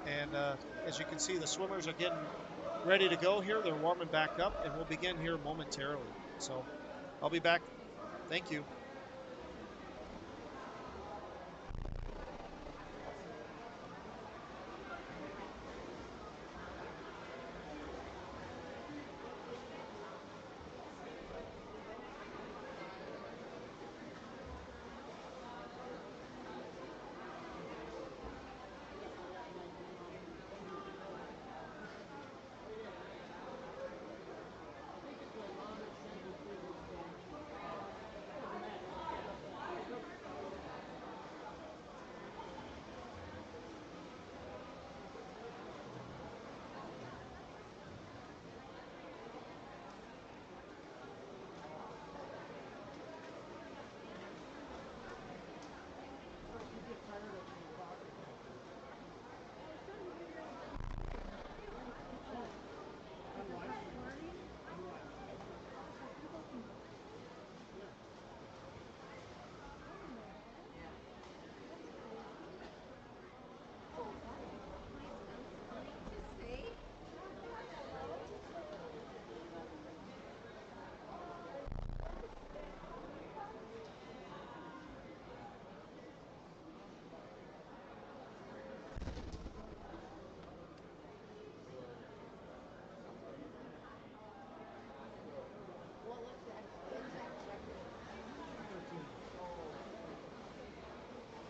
and as you can see, the swimmers are getting ready to go here. They're warming back up, and we'll begin here momentarily. So I'll be back. Thank you.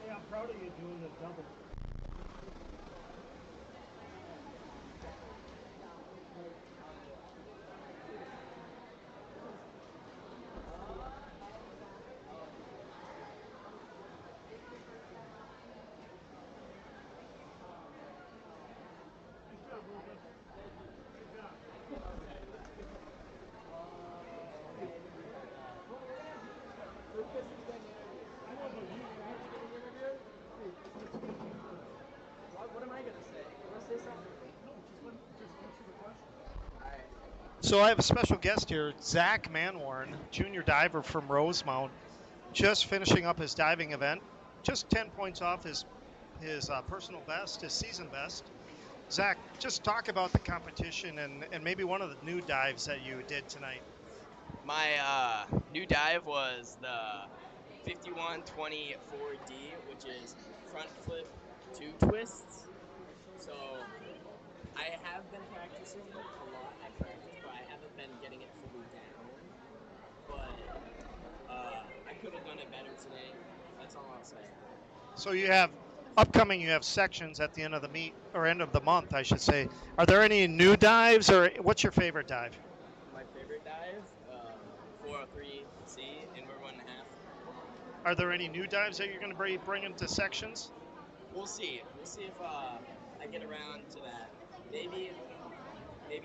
Hey, I'm proud of you doing the double. So I have a special guest here, Zach Manwarn, junior diver from Rosemount, just finishing up his diving event, just 10 points off his personal best, his season best. Zach, just talk about the competition and maybe one of the new dives that you did tonight. My new dive was the 51-24D, which is front flip two twists. So I have been practicing a lot at practice, but I haven't been getting it fully down. But I could have done it better today. That's all I'll say. So you have upcoming, you have sections at the end of the meet or end of the month, I should say. Are there any new dives or what's your favorite dive? My favorite dive, 403C, inward 1.5. Are there any new dives that you're going to bring into sections? We'll see. We'll see if I get around to that. Maybe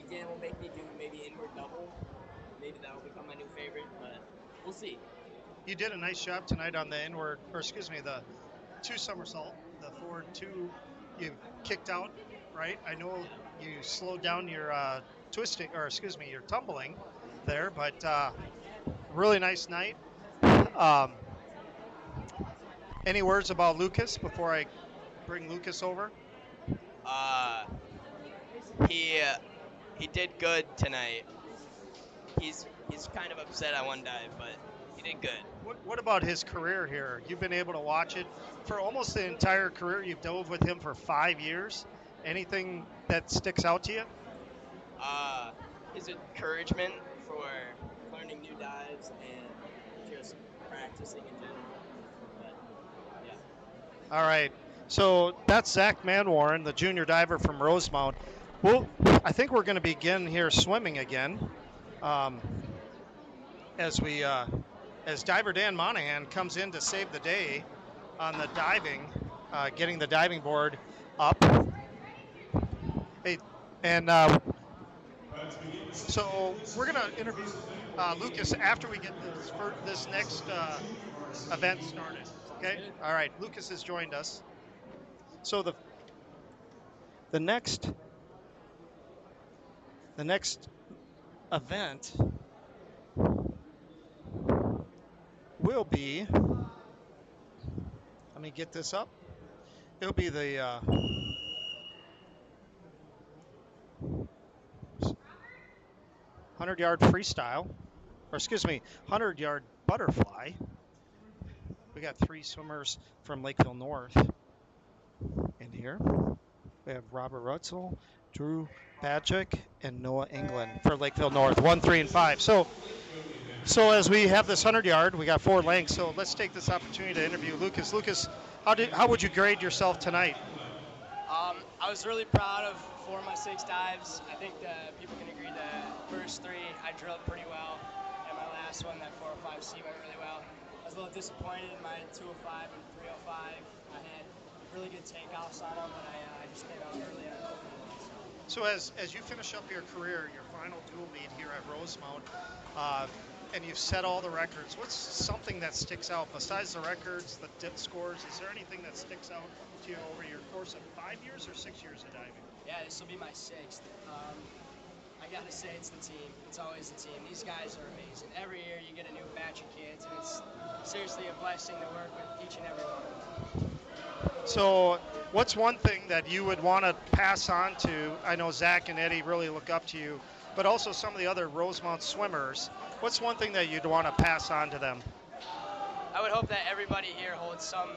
Dan will make me do maybe inward double. Maybe that'll become my new favorite, but we'll see. You did a nice job tonight on the inward, or excuse me, the two somersault, the forward two. You kicked out, right? I know you slowed down your twisting, or excuse me, your tumbling there, but really nice night. Um, any words about Lucas before I bring Lucas over? Uh, he he did good tonight. He's kind of upset at one dive, but he did good. What about his career here? You've been able to watch it for almost the entire career. You've dove with him for 5 years. Anything that sticks out to you? His encouragement for learning new dives and just practicing in general. But yeah. All right. So that's Zach Manwarren, the junior diver from Rosemount. Well, I think we're going to begin here swimming again, um, as diver Dan Monahan comes in to save the day on the diving, getting the diving board up. Hey, and so we're going to interview Lucas after we get this next event started. Okay. All right. Lucas has joined us. So the next event will be. Let me get this up. It'll be the 100-yard freestyle, or excuse me, 100-yard butterfly. We got 3 swimmers from Lakeville North in here. We have Robert Rutzel, Drew Badgick, and Noah England for Lakeville North, 1, 3, and 5. So as we have this 100-yard, we got 4 lengths. So let's take this opportunity to interview Lucas. Lucas, how would you grade yourself tonight? I was really proud of 4 of my 6 dives. I think that people can agree the first 3 I drilled pretty well, and my last one, that 405C, went really well. I was a little disappointed in my 205 and 305. I had really good takeoffs on them, but I just came out early on both of them. So as you finish up your career, your final dual meet here at Rosemount, and you've set all the records, what's something that sticks out besides the records, the dip scores? Is there anything that sticks out to you over your course of 5 years or 6 years of diving? Yeah, this will be my 6th. I gotta say, it's the team. It's always the team. These guys are amazing. Every year you get a new batch of kids, and it's seriously a blessing to work with each and every one of them. So what's one thing that you would want to pass on to? I know Zach and Eddie really look up to you, but also some of the other Rosemount swimmers. What's one thing that you'd want to pass on to them? I would hope that everybody here holds some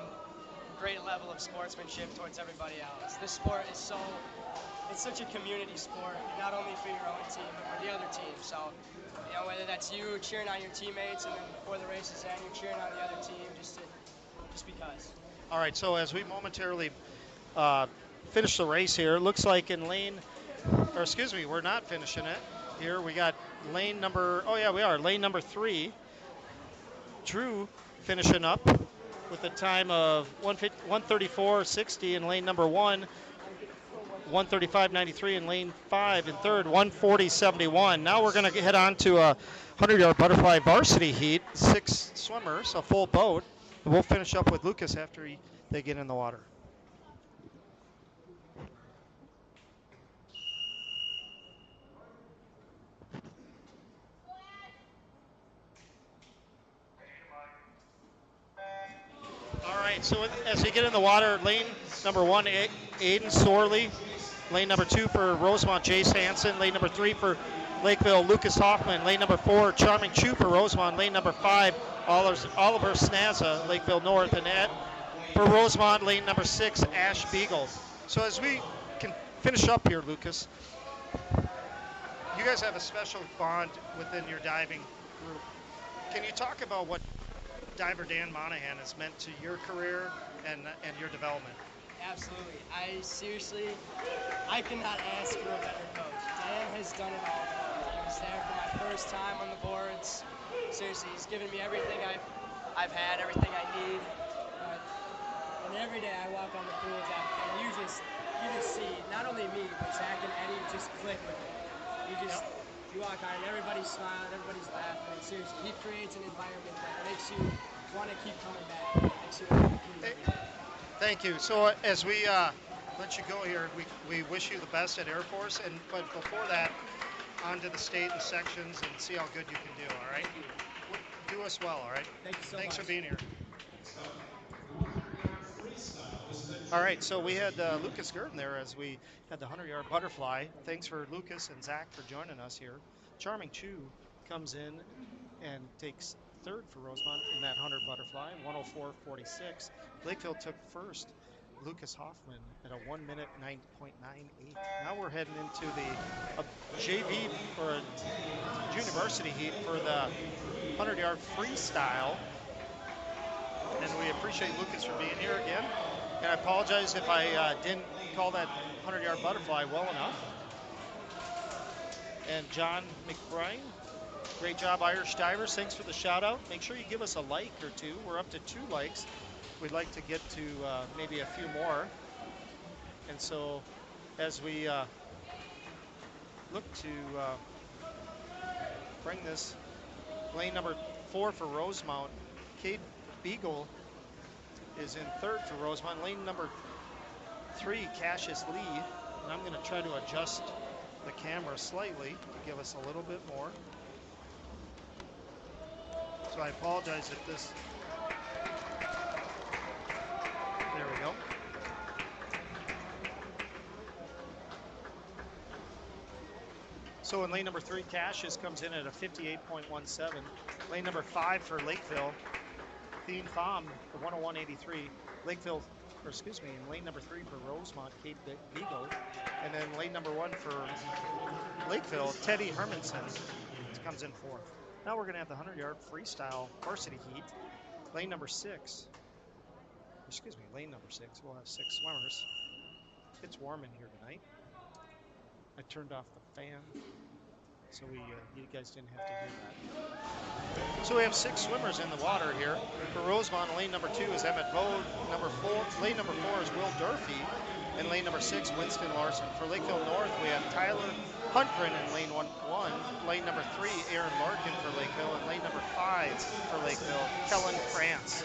great level of sportsmanship towards everybody else. This sport is it's such a community sport, not only for your own team, but for the other team. So, whether that's you cheering on your teammates, and then before the race is end, you're cheering on the other team just because. All right, so as we momentarily finish the race here, it looks like in we're not finishing it. Here we got lane number, lane number 3. Drew finishing up with a time of 1:34.60 in lane number 1, 1:35.93 in lane 5 in third, 1:40.71. Now we're going to head on to a 100-yard butterfly varsity heat, 6 swimmers, a full boat. And we'll finish up with Lucas after they get in the water. right, so as we get in the water, lane number 1, Aiden Sorley. Lane number 2 for Rosemount, Jace Hansen. Lane number 3 for Lakeville, Lucas Hoffman. Lane number 4, Charming Chu for Rosemount. Lane number 5, Oliver Snaza, Lakeville North. And for Rosemount, lane number 6, Ash Beagle. So as we can finish up here, Lucas, you guys have a special bond within your diving group. Can you talk about what diver Dan Monahan has meant to your career and your development? Absolutely. I cannot ask for a better coach. Dan has done it all for me. He was there for my first time on the boards. Seriously, he's given me everything I've had, everything I need. And every day I walk on the pool deck, and you just see not only me, but Zach and Eddie just click with it. You walk on and everybody's smiling, everybody's laughing. And seriously, he creates an environment that makes you want to keep coming back. Makes you want to keep every day. Thank you. So as we let you go here, we wish you the best at Air Force, but before that, on to the state and sections and see how good you can do, all right? Do us well, all right? Thank you so Thanks much. for being here. All right, so we had Lucas Gurdon there as we had the 100-yard butterfly. Thanks for Lucas and Zach for joining us here. Charming Chu comes in and takes third for Rosemount in that 100 butterfly, 104.46. Lakeville took first. Lucas Hoffman at a 1 minute 9.98. Now we're heading into the JV or a junior varsity heat for the 100-yard freestyle. And we appreciate Lucas for being here again. And I apologize if I didn't call that 100-yard butterfly well enough. And John McBride, great job, Irish Divers. Thanks for the shout out. Make sure you give us a like or two. We're up to 2 likes. We'd like to get to maybe a few more. And so as we look to bring this, lane number 4 for Rosemount, Cade Beagle is in third for Rosemount. Lane number 3, Cassius Lee. And I'm going to try to adjust the camera slightly to give us a little bit more. So I apologize if this... There we go. So in lane number 3, Cassius comes in at a 58.17. Lane number 5 for Lakeville, Thien Pham, the 101.83. Lakeville, or excuse me, in lane number 3 for Rosemount, Kate Beagle. And then lane number 1 for Lakeville, Teddy Hermanson comes in 4th. Now we're going to have the 100-yard freestyle varsity heat. Lane number 6. Excuse me, lane number 6. We'll have 6 swimmers. It's warm in here tonight. I turned off the fan, so you guys didn't have to hear that. So we have 6 swimmers in the water here. For Rosemount, lane number 2 is Emmett Bode. Lane number 4 is Will Durfee. And lane number 6, Winston Larson. For Lakeville North, we have Tyler Huntgren in lane 1. Lane number 3, Aaron Larkin for Lakeville. And lane number 5 for Lakeville, Kellen France.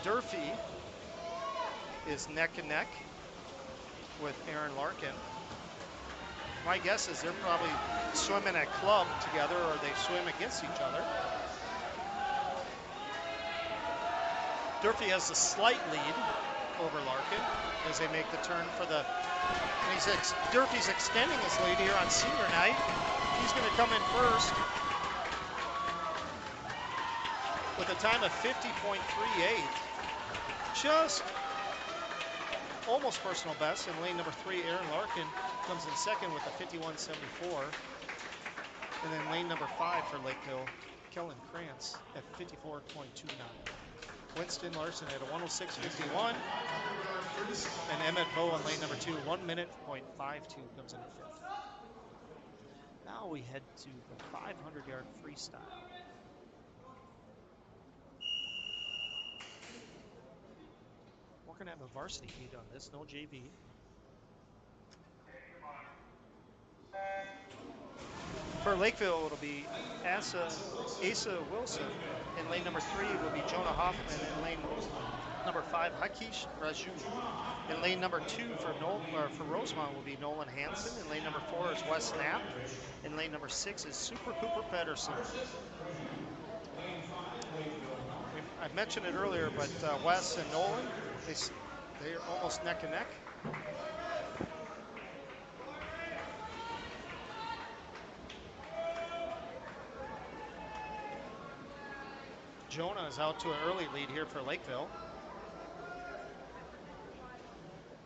Durfee is neck and neck with Aaron Larkin. My guess is they're probably swimming at club together, or they swim against each other. Durfee has a slight lead over Larkin as they make the turn for the... Durfee's extending his lead here on senior night. He's going to come in first with a time of 50.38. Just almost personal best. In lane number 3, Aaron Larkin comes in second with a 51.74. And then lane number 5 for Lakeville, Kellen Krantz at 54.29. Winston Larson at a 106.51. And Emmett Bowe on lane number 2, 1 minute .52 comes in 5th. Now we head to the 500-yard freestyle. We're going to have a varsity heat on this, no JV. For Lakeville, it'll be Asa Wilson. In lane number 3 will be Jonah Hoffman. In lane number 5, Hakish Raju. In lane number 2 for Rosemount will be Nolan Hansen. In lane number 4 is Wes Knapp. In lane number 6 is Super Cooper Pedersen. I mentioned it earlier, but Wes and Nolan, they're almost neck and neck. Jonah is out to an early lead here for Lakeville.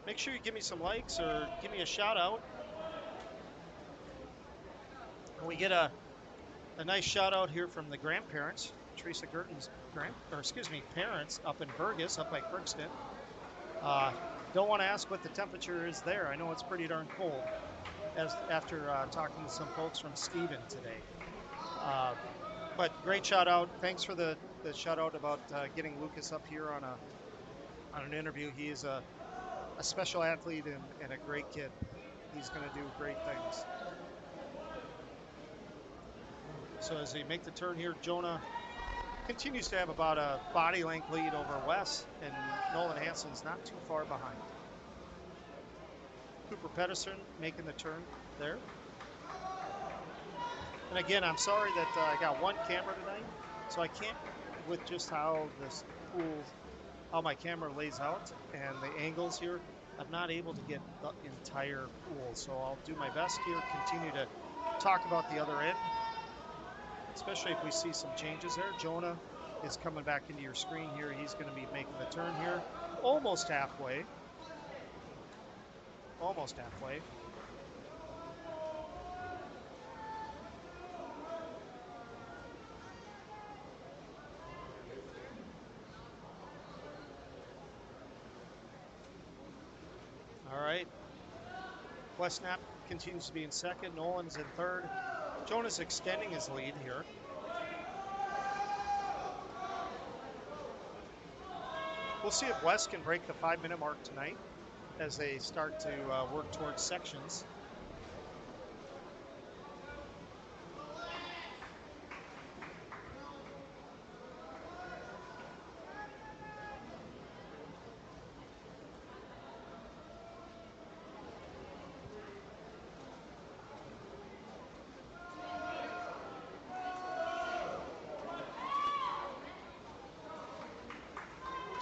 Make sure you give me some likes or give me a shout out. And we get a nice shout out here from the grandparents, Teresa Gerton's parents up in Burgess, up by Crookston. Don't want to ask what the temperature is there. I know it's pretty darn cold after talking to some folks from Stephen today. But great shout out. Thanks for the shout out about getting Lucas up here on an interview. He is a special athlete and a great kid. He's going to do great things. So as they make the turn here, Jonah continues to have about a body length lead over Wes, and Nolan Hansen's not too far behind. Cooper Pedersen making the turn there. And again, I'm sorry that I got one camera tonight, so I can't, with just how this pool, how my camera lays out and the angles here, I'm not able to get the entire pool. So I'll do my best here, continue to talk about the other end, especially if we see some changes there. Jonah is coming back into your screen here. He's going to be making the turn here, almost halfway. Almost halfway. All right. Wes Knapp continues to be in second. Nolan's in third. Jonah's extending his lead here. We'll see if Wes can break the 5-minute mark tonight as they start to work towards sections.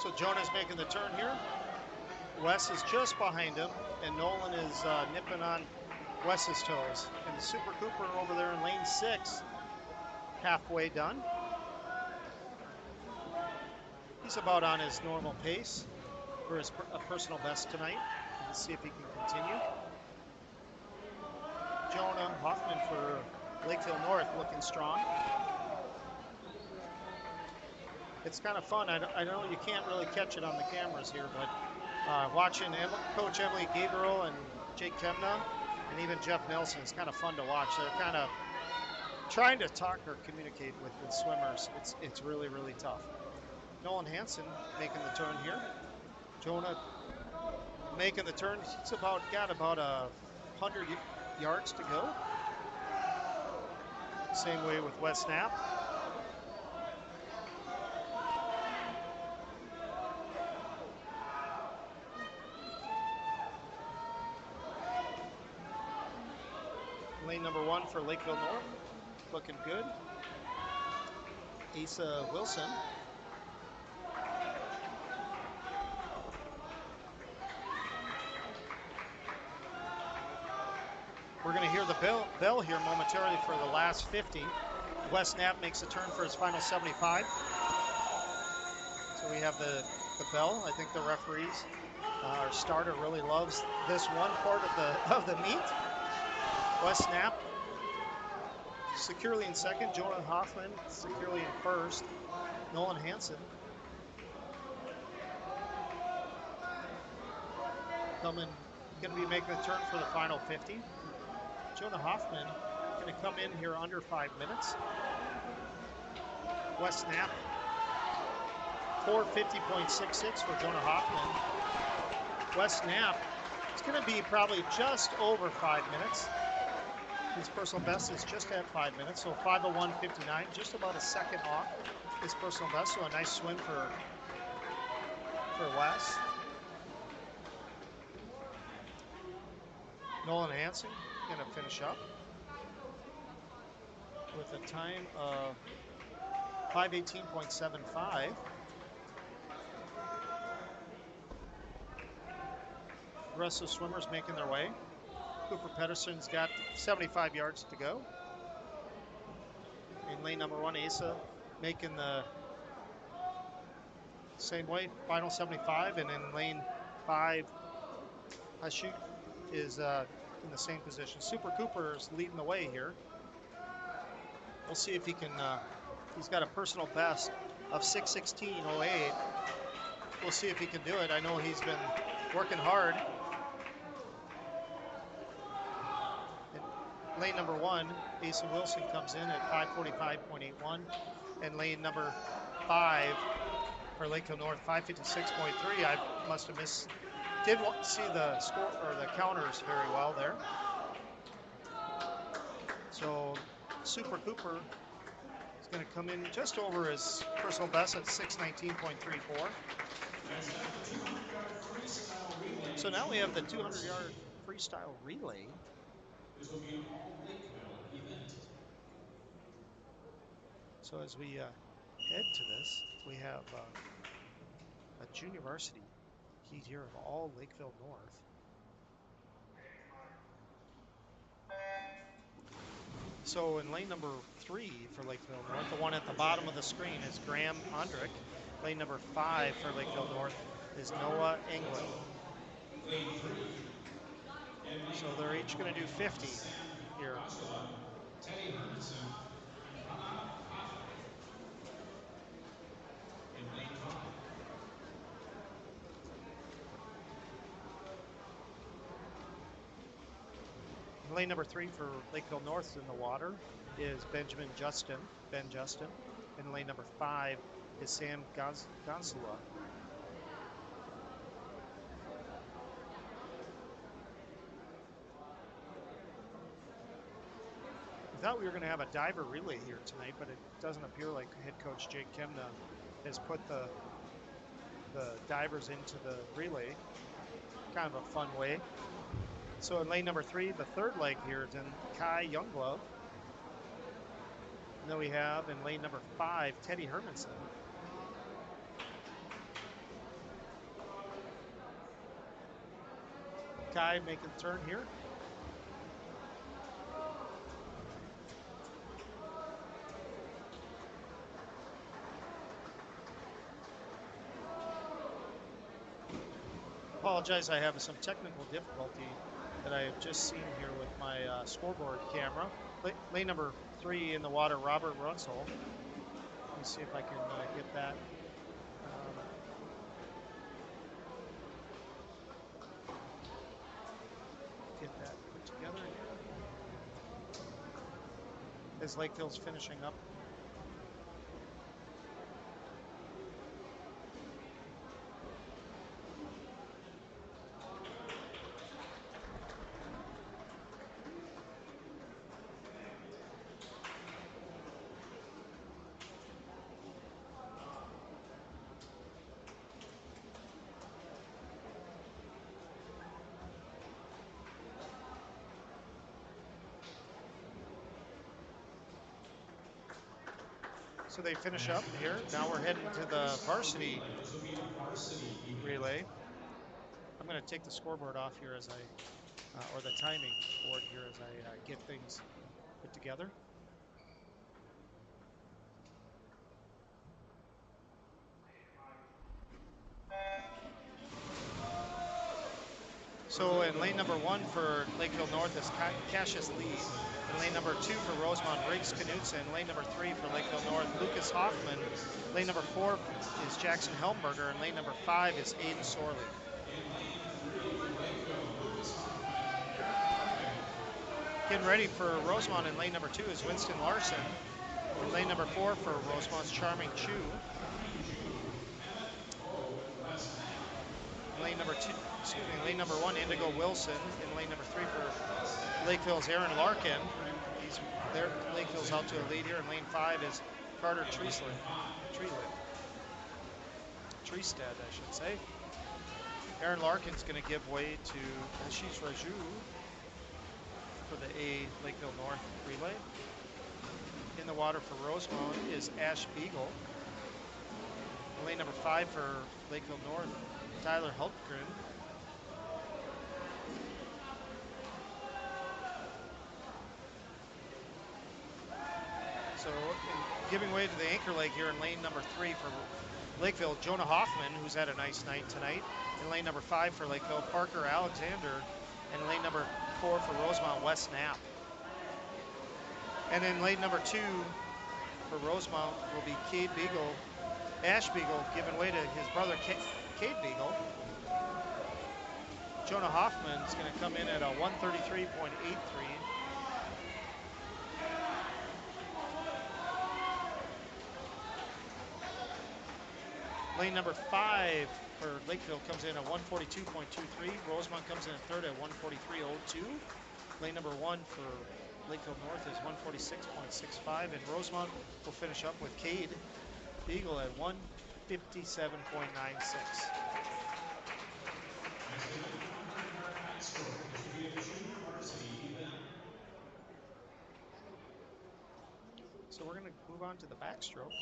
So Jonah's making the turn here. Wes is just behind him, and Nolan is nipping on Wes's toes. And the Super Cooper over there in lane 6, halfway done. He's about on his normal pace for his personal best tonight. Let's see if he can continue. Jonah Hoffman for Lakeville North looking strong. It's kind of fun. I know you can't really catch it on the cameras here, but watching Coach Emily Gabriel and Jake Kemna and even Jeff Nelson is kind of fun to watch. They're kind of trying to talk or communicate with the swimmers. It's really, really tough. Nolan Hansen making the turn here. Jonah making the turn. He's got about 100 yards to go. Same way with Wes Knapp. Lane number 1 for Lakeville North, looking good. Asa Wilson. We're going to hear the bell here momentarily for the last 50. Wes Knapp makes a turn for his final 75. So we have the bell. I think the referees, our starter really loves this one part of the meet. Wes Knapp securely in second. Jonah Hoffman securely in first. Nolan Hansen going to be making a turn for the final 50. Jonah Hoffman going to come in here under 5 minutes. Wes Knapp 4:50.66 for Jonah Hoffman. Wes Knapp is going to be probably just over 5 minutes. His personal best is just at 5 minutes, so 5:01.59, just about a second off his personal best. So a nice swim for Wes. Nolan Hansen going to finish up with a time of 5:18.75. The rest of the swimmers making their way. Cooper Pedersen's got 75 yards to go. In lane number 1, Asa making the same way, final 75. And in lane 5, Hashik is in the same position. Super Cooper is leading the way here. We'll see if he can, he's got a personal best of 6:16.08. We'll see if he can do it. I know he's been working hard. In lane number 1, Asa Wilson comes in at 5:45.81. And lane number 5 for Lakeville North, 5:56.3. I must have missed, did see the score or the counters very well there. So Super Cooper is going to come in just over his personal best at 6:19.34. So now we have the 200-yard freestyle relay. This will be an all Lakeville event. So as we head to this, we have a junior varsity heat here of all Lakeville North. So in lane number 3 for Lakeville North, the one at the bottom of the screen is Graham Ondrick. Lane number 5 for Lakeville North is Noah England. Lane 3. So they're each going to do 50 here. Teddy Hermanson and Rana Hoffman. In lane 5. Lane number 3 for Lakeville North in the water is Ben Justin. And lane number 5 is Sam Gonzala. We thought we were going to have a diver relay here tonight, but it doesn't appear like head coach Jake Kemna has put the divers into the relay. Kind of a fun way. So in lane number 3, the third leg here is in Kai Younglove. And then we have in lane number 5, Teddy Hermanson. Kai making the turn here. Apologize, I have some technical difficulty that I have just seen here with my scoreboard camera. Lane number 3 in the water, Robert Runsell. Let me see if I can get that. Get that put together here. As Lakeville's finishing up. So they finish up here. Now we're heading to the varsity relay. I'm going to take the scoreboard off here as I, or the timing board here as I get things put together. So in lane number 1 for Lakeville North is Cassius Lee. In lane number 2 for Rosemount, Riggs Knudsen. Lane number 3 for Lakeville North, Lucas Hoffman. Lane number 4 is Jackson Helmberger. And lane number 5 is Aiden Sorley. Getting ready for Rosemount in lane number 2 is Winston Larson. In lane number 4 for Rosemount's Charming Chu. Lane number 2, lane number 1, Indigo Wilson. In lane number 3 for Lakeville's Aaron Larkin. He's there. Lakeville's out to a lead here. And lane 5 is Carter Treestead, I should say. Aaron Larkin's going to give way to Ashish Raju for the A Lakeville North relay. In the water for Rosemount is Ash Beagle. Lane number 5 for Lakeville North, Tyler Hultgren. So giving way to the anchor leg here in lane number 3 for Lakeville, Jonah Hoffman, who's had a nice night tonight. In lane number 5 for Lakeville, Parker Alexander. And lane number 4 for Rosemount, West Knapp. And in lane number 2 for Rosemount will be Cade Beagle, Ash Beagle, giving way to his brother Cade Beagle. Jonah Hoffman is going to come in at a 133.83. Lane number 5 for Lakeville comes in at 142.23. Rosemount comes in at third at 143.02. Lane number 1 for Lakeville North is 146.65. And Rosemount will finish up with Cade Beagle at 157.96. So we're going to move on to the backstroke.